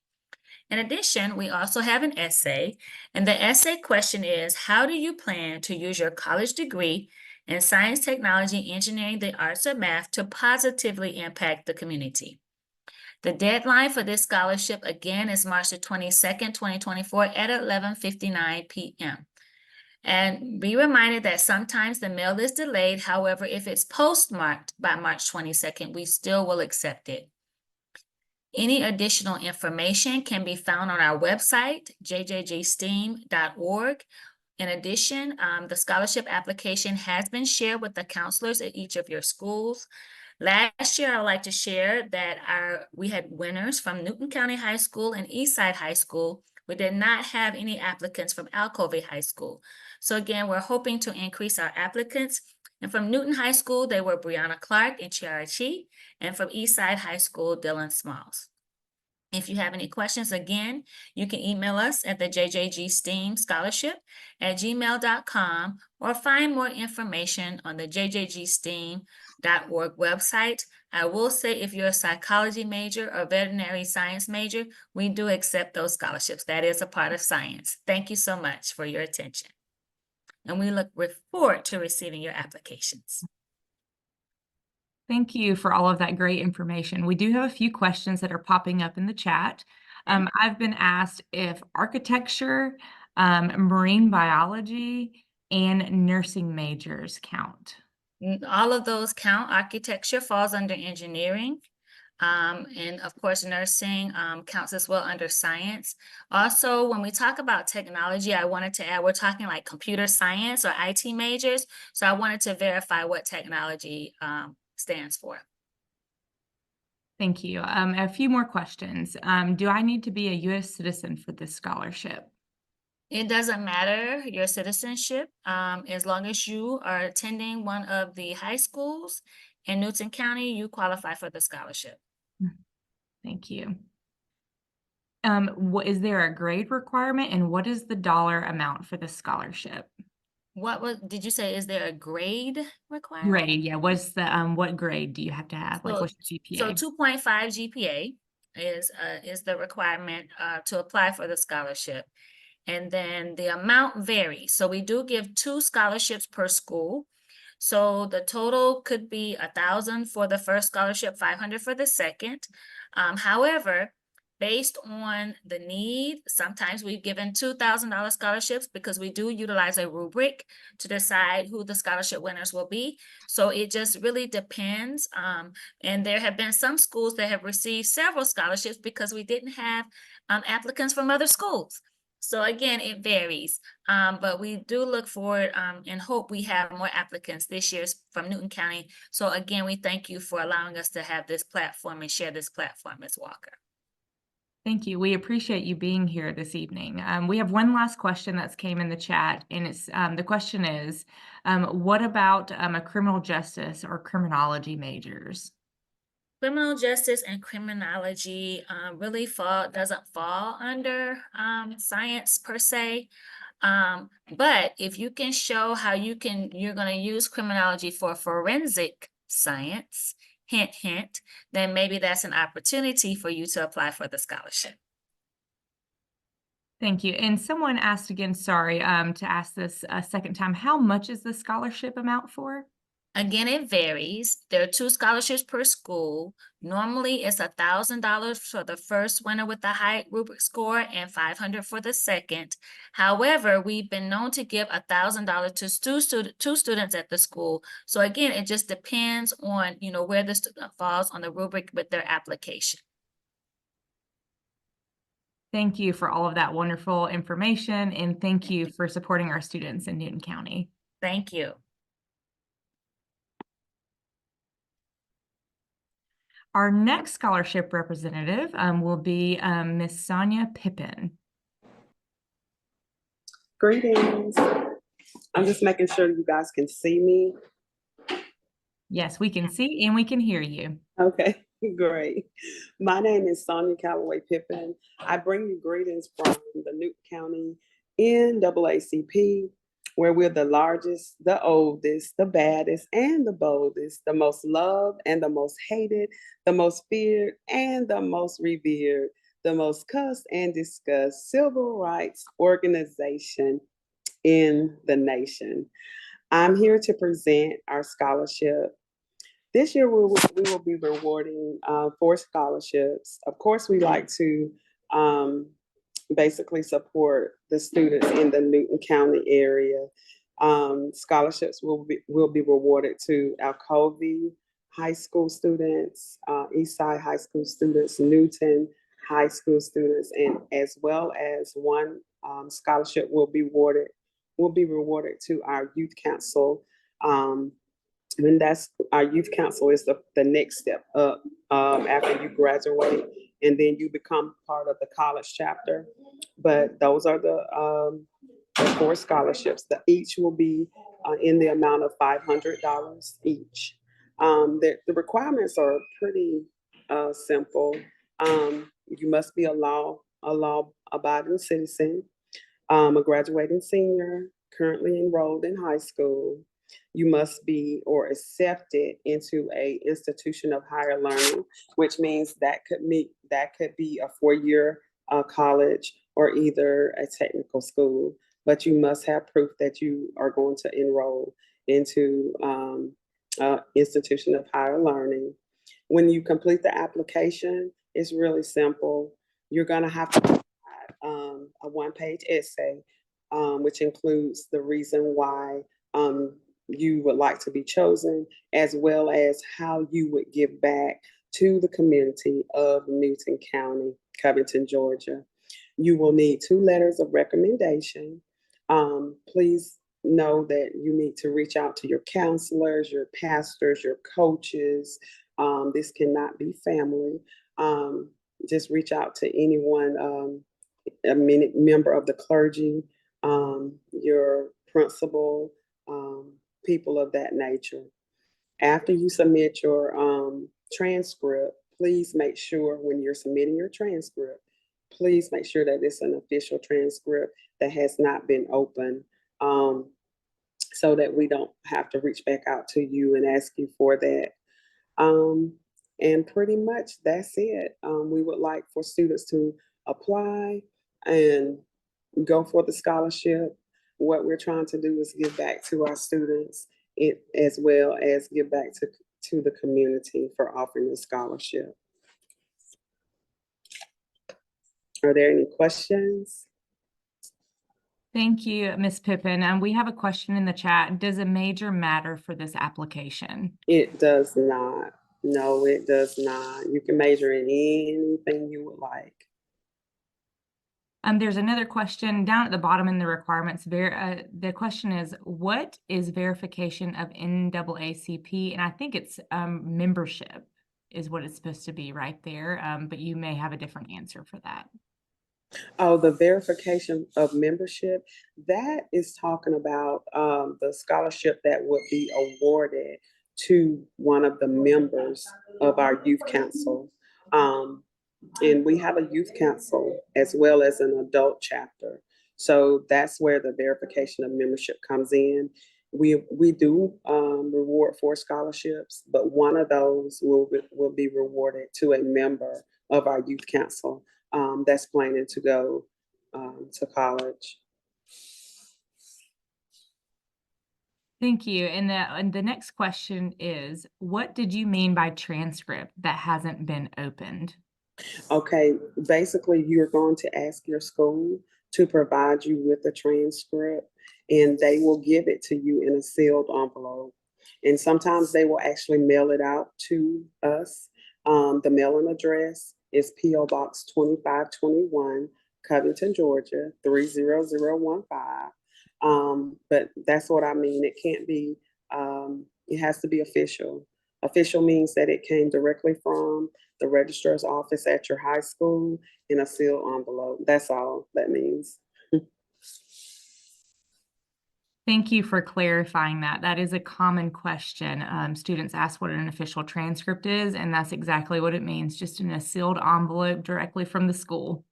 In addition, we also have an essay, and the essay question is, how do you plan to use your college degree in science, technology, engineering, the arts, or math to positively impact the community? The deadline for this scholarship, again, is March the 22nd, 2024 at 11:59 p.m. And be reminded that sometimes the mail is delayed. However, if it's postmarked by March 22nd, we still will accept it. Any additional information can be found on our website, jjgsteam.org. In addition, the scholarship application has been shared with the counselors at each of your schools. Last year, I'd like to share that we had winners from Newton County High School and Eastside High School. We did not have any applicants from Alcovey High School. So again, we're hoping to increase our applicants. And from Newton High School, they were Brianna Clark and Chiara Chi, and from Eastside High School, Dylan Smalls. If you have any questions, again, you can email us at the jjgstemscholarship@gmail.com or find more information on the jjgstem.org website. I will say if you're a psychology major or veterinary science major, we do accept those scholarships. That is a part of science. Thank you so much for your attention. And we look forward to receiving your applications. Thank you for all of that great information. We do have a few questions that are popping up in the chat. I've been asked if architecture, marine biology, and nursing majors count. All of those count. Architecture falls under engineering. And of course, nursing counts as well under science. Also, when we talk about technology, I wanted to add, we're talking like computer science or IT majors. So I wanted to verify what technology stands for. Thank you. A few more questions. Do I need to be a U.S. citizen for this scholarship? It doesn't matter your citizenship, as long as you are attending one of the high schools in Newton County, you qualify for the scholarship. Thank you. Is there a grade requirement, and what is the dollar amount for the scholarship? Did you say, is there a grade requirement? Grade, yeah. What's the what grade do you have to have? Like, what's your GPA? So 2.5 GPA is the requirement to apply for the scholarship. And then the amount varies. So we do give 2 scholarships per school. So the total could be 1,000 for the first scholarship, 500 for the second. However, based on the need, sometimes we've given $2,000 scholarships because we do utilize a rubric to decide who the scholarship winners will be. So it just really depends. And there have been some schools that have received several scholarships because we didn't have applicants from other schools. So again, it varies, but we do look forward and hope we have more applicants this year from Newton County. So again, we thank you for allowing us to have this platform and share this platform, Ms. Walker. Thank you. We appreciate you being here this evening. We have one last question that's came in the chat, and it's the question is, what about a criminal justice or criminology majors? Criminal justice and criminology really doesn't fall under science per se. But if you can show how you're going to use criminology for forensic science, hint, hint, then maybe that's an opportunity for you to apply for the scholarship. Thank you. And someone asked again, sorry, to ask this a second time, how much is the scholarship amount for? Again, it varies. There are 2 scholarships per school. Normally, it's $1,000 for the first winner with the high rubric score and $500 for the second. However, we've been known to give $1,000 to two students at the school. So again, it just depends on, where the student falls on the rubric with their application. Thank you for all of that wonderful information, and thank you for supporting our students in Newton County. Thank you. Our next scholarship representative will be Miss Sonia Pippin. Greetings. I'm just making sure you guys can see me. Yes, we can see and we can hear you. Okay, great. My name is Sonia Calloway Pippin. I bring you greetings from the Newton County NAACP, where we're the largest, the oldest, the baddest, and the boldest, the most loved and the most hated, the most feared and the most revered, the most cussed and discussed civil rights organization in the nation. I'm here to present our scholarship. This year, we will be rewarding 4 scholarships. Of course, we like to basically support the students in the Newton County area. Scholarships will be rewarded to Alcovey High School students, Eastside High School students, Newton High School students, and as well as one scholarship will be rewarded to our youth council. And that's our youth council is the next step up after you graduate, and then you become part of the college chapter. But those are the 4 scholarships. Each will be in the amount of $500 each. The requirements are pretty simple. You must be a law-abiding citizen, a graduating senior, currently enrolled in high school. You must be or accepted into a institution of higher learning, which means that could be a 4-year college or either a technical school. But you must have proof that you are going to enroll into institution of higher learning. When you complete the application, it's really simple. You're going to have to provide a 1-page essay, which includes the reason why you would like to be chosen, as well as how you would give back to the community of Newton County, Covington, Georgia. You will need 2 letters of recommendation. Please know that you need to reach out to your counselors, your pastors, your coaches. This cannot be family. Just reach out to anyone, a member of the clergy, your principal, people of that nature. After you submit your transcript, please make sure when you're submitting your transcript, please make sure that it's an official transcript that has not been opened, so that we don't have to reach back out to you and ask you for that. And pretty much that's it. We would like for students to apply and go for the scholarship. What we're trying to do is give back to our students, as well as give back to the community for offering the scholarship. Are there any questions? Thank you, Ms. Pippin. We have a question in the chat. Does a major matter for this application? It does not. No, it does not. You can major in anything you would like. There's another question down at the bottom in the requirements. The question is, what is verification of NAACP? And I think it's membership. is what it's supposed to be right there, but you may have a different answer for that. Oh, the verification of membership, that is talking about the scholarship that would be awarded to one of the members of our youth council. And we have a youth council as well as an adult chapter. So that's where the verification of membership comes in. We do reward for scholarships, but one of those will be rewarded to a member of our youth council that's planning to go to college. Thank you. And the next question is, what did you mean by transcript that hasn't been opened? Okay, basically, you're going to ask your school to provide you with a transcript, and they will give it to you in a sealed envelope. And sometimes they will actually mail it out to us. The mailing address is P.O. Box 2521, Covington, Georgia, 30015. But that's what I mean. It can't be, it has to be official. Official means that it came directly from the registrar's office at your high school in a sealed envelope. That's all that means. Thank you for clarifying that. That is a common question. Students ask what an official transcript is, and that's exactly what it means, just in a sealed envelope directly from the school.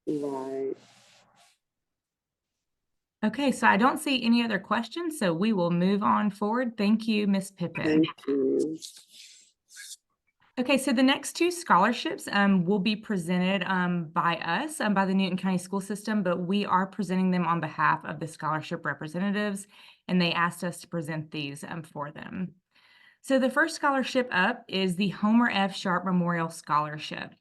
Right. Okay, so I don't see any other questions, so we will move on forward. Thank you, Ms. Pippin. Thank you. Okay, so the next two scholarships will be presented by us, by the Newton County School System, but we are presenting them on behalf of the scholarship representatives, and they asked us to present these for them. So the first scholarship up is the Homer F. Sharp Memorial Scholarship.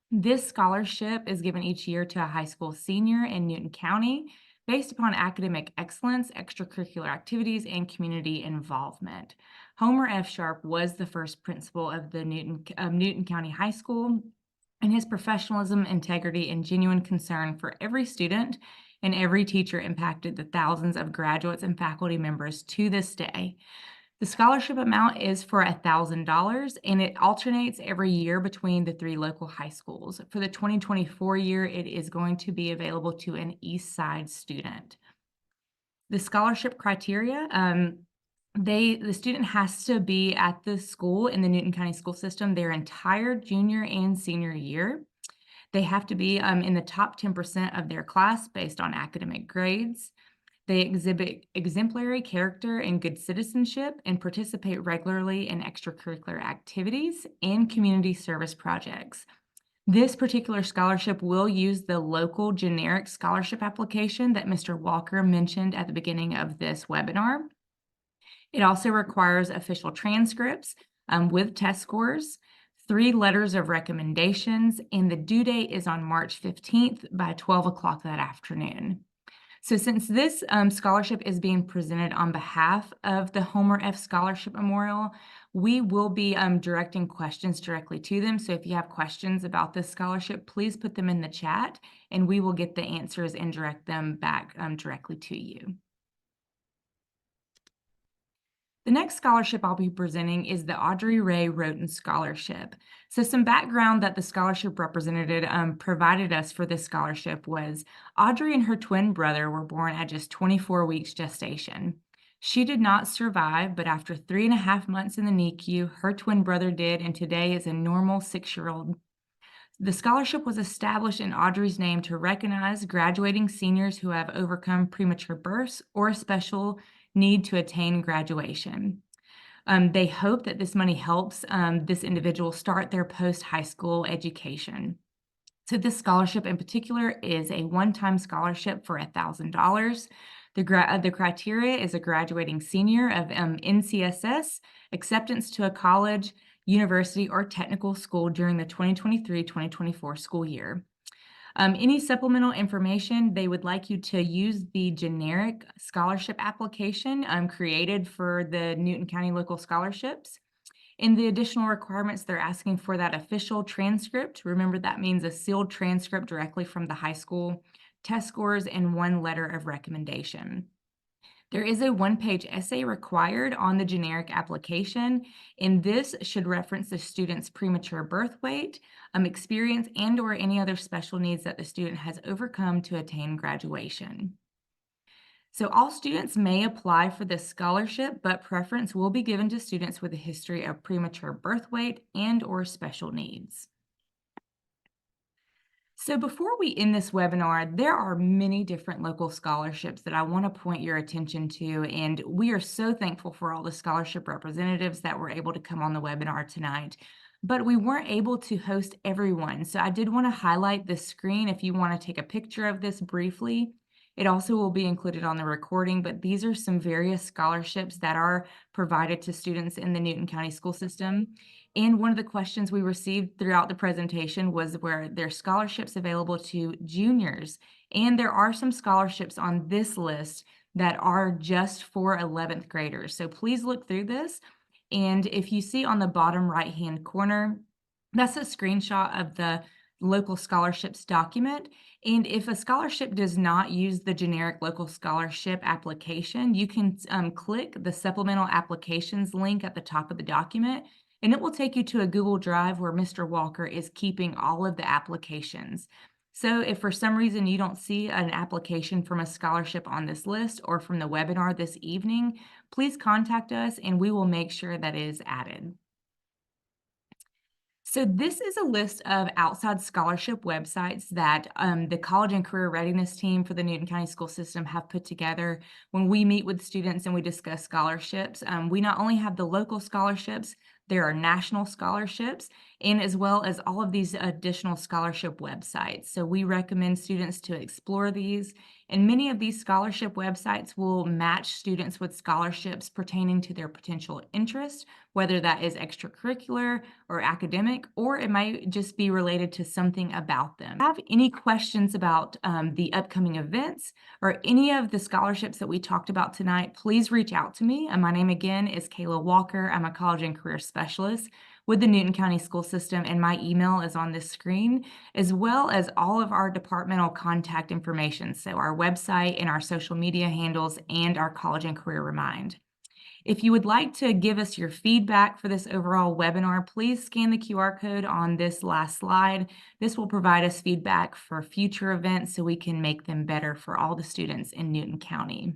This scholarship is given each year to a high school senior in Newton County based upon academic excellence, extracurricular activities, and community involvement. Homer F. Sharp was the first principal of the Newton County High School, and his professionalism, integrity, and genuine concern for every student and every teacher impacted the thousands of graduates and faculty members to this day. The scholarship amount is for $1,000, and it alternates every year between the three local high schools. For the 2024 year, it is going to be available to an East Side student. The scholarship criteria, the student has to be at the school in the Newton County School System their entire junior and senior year. They have to be in the top 10% of their class based on academic grades. They exhibit exemplary character and good citizenship and participate regularly in extracurricular activities and community service projects. This particular scholarship will use the local generic scholarship application that Mr. Walker mentioned at the beginning of this webinar. It also requires official transcripts with test scores, 3 letters of recommendations, and the due date is on March 15th by 12 o'clock that afternoon. So since this scholarship is being presented on behalf of the Homer F. Scholarship Memorial, we will be directing questions directly to them. So if you have questions about this scholarship, please put them in the chat and we will get the answers and direct them back directly to you. The next scholarship I'll be presenting is the Audrey Ray Roten Scholarship. So some background that the scholarship representative provided us for this scholarship was Audrey and her twin brother were born at just 24 weeks gestation. She did not survive, but after 3.5 months in the NICU, her twin brother did, and today is a normal 6-year-old. The scholarship was established in Audrey's name to recognize graduating seniors who have overcome premature births or a special need to attain graduation. They hope that this money helps this individual start their post-high school education. So this scholarship in particular is a one-time scholarship for $1,000. The criteria is a graduating senior of NCSS, acceptance to a college, university, or technical school during the 2023-2024 school year. Any supplemental information, they would like you to use the generic scholarship application created for the Newton County local scholarships. In the additional requirements, they're asking for that official transcript. Remember, that means a sealed transcript directly from the high school, test scores, and 1 letter of recommendation. There is a one-page essay required on the generic application, and this should reference the student's premature birth weight, experience, and/or any other special needs that the student has overcome to attain graduation. So all students may apply for this scholarship, but preference will be given to students with a history of premature birth weight and/or special needs. So before we end this webinar, there are many different local scholarships that I want to point your attention to, and we are so thankful for all the scholarship representatives that were able to come on the webinar tonight. But we weren't able to host everyone, so I did want to highlight this screen if you want to take a picture of this briefly. It also will be included on the recording, but these are some various scholarships that are provided to students in the Newton County school system. And one of the questions we received throughout the presentation was where there are scholarships available to juniors. And there are some scholarships on this list that are just for 11th graders. So please look through this. And if you see on the bottom right-hand corner, that's a screenshot of the local scholarships document. And if a scholarship does not use the generic local scholarship application, you can click the supplemental applications link at the top of the document, and it will take you to a Google Drive where Mr. Walker is keeping all of the applications. So if for some reason you don't see an application from a scholarship on this list or from the webinar this evening, please contact us and we will make sure that it is added. So this is a list of outside scholarship websites that the College and Career Readiness team for the Newton County School System have put together when we meet with students and we discuss scholarships. We not only have the local scholarships, there are national scholarships, and as well as all of these additional scholarship websites. So we recommend students to explore these. And many of these scholarship websites will match students with scholarships pertaining to their potential interest, whether that is extracurricular or academic, or it might just be related to something about them. If you have any questions about the upcoming events or any of the scholarships that we talked about tonight, please reach out to me. My name again is Kayla Walker. I'm a college and career specialist with the Newton County School System, and my email is on this screen, as well as all of our departmental contact information, so our website and our social media handles and our College and Career Remind. If you would like to give us your feedback for this overall webinar, please scan the QR code on this last slide. This will provide us feedback for future events so we can make them better for all the students in Newton County.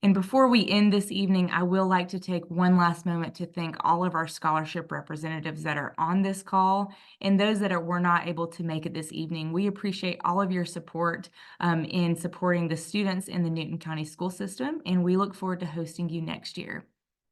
And before we end this evening, I will like to take one last moment to thank all of our scholarship representatives that are on this call and those that were not able to make it this evening. We appreciate all of your support in supporting the students in the Newton County School System, and we look forward to hosting you next year.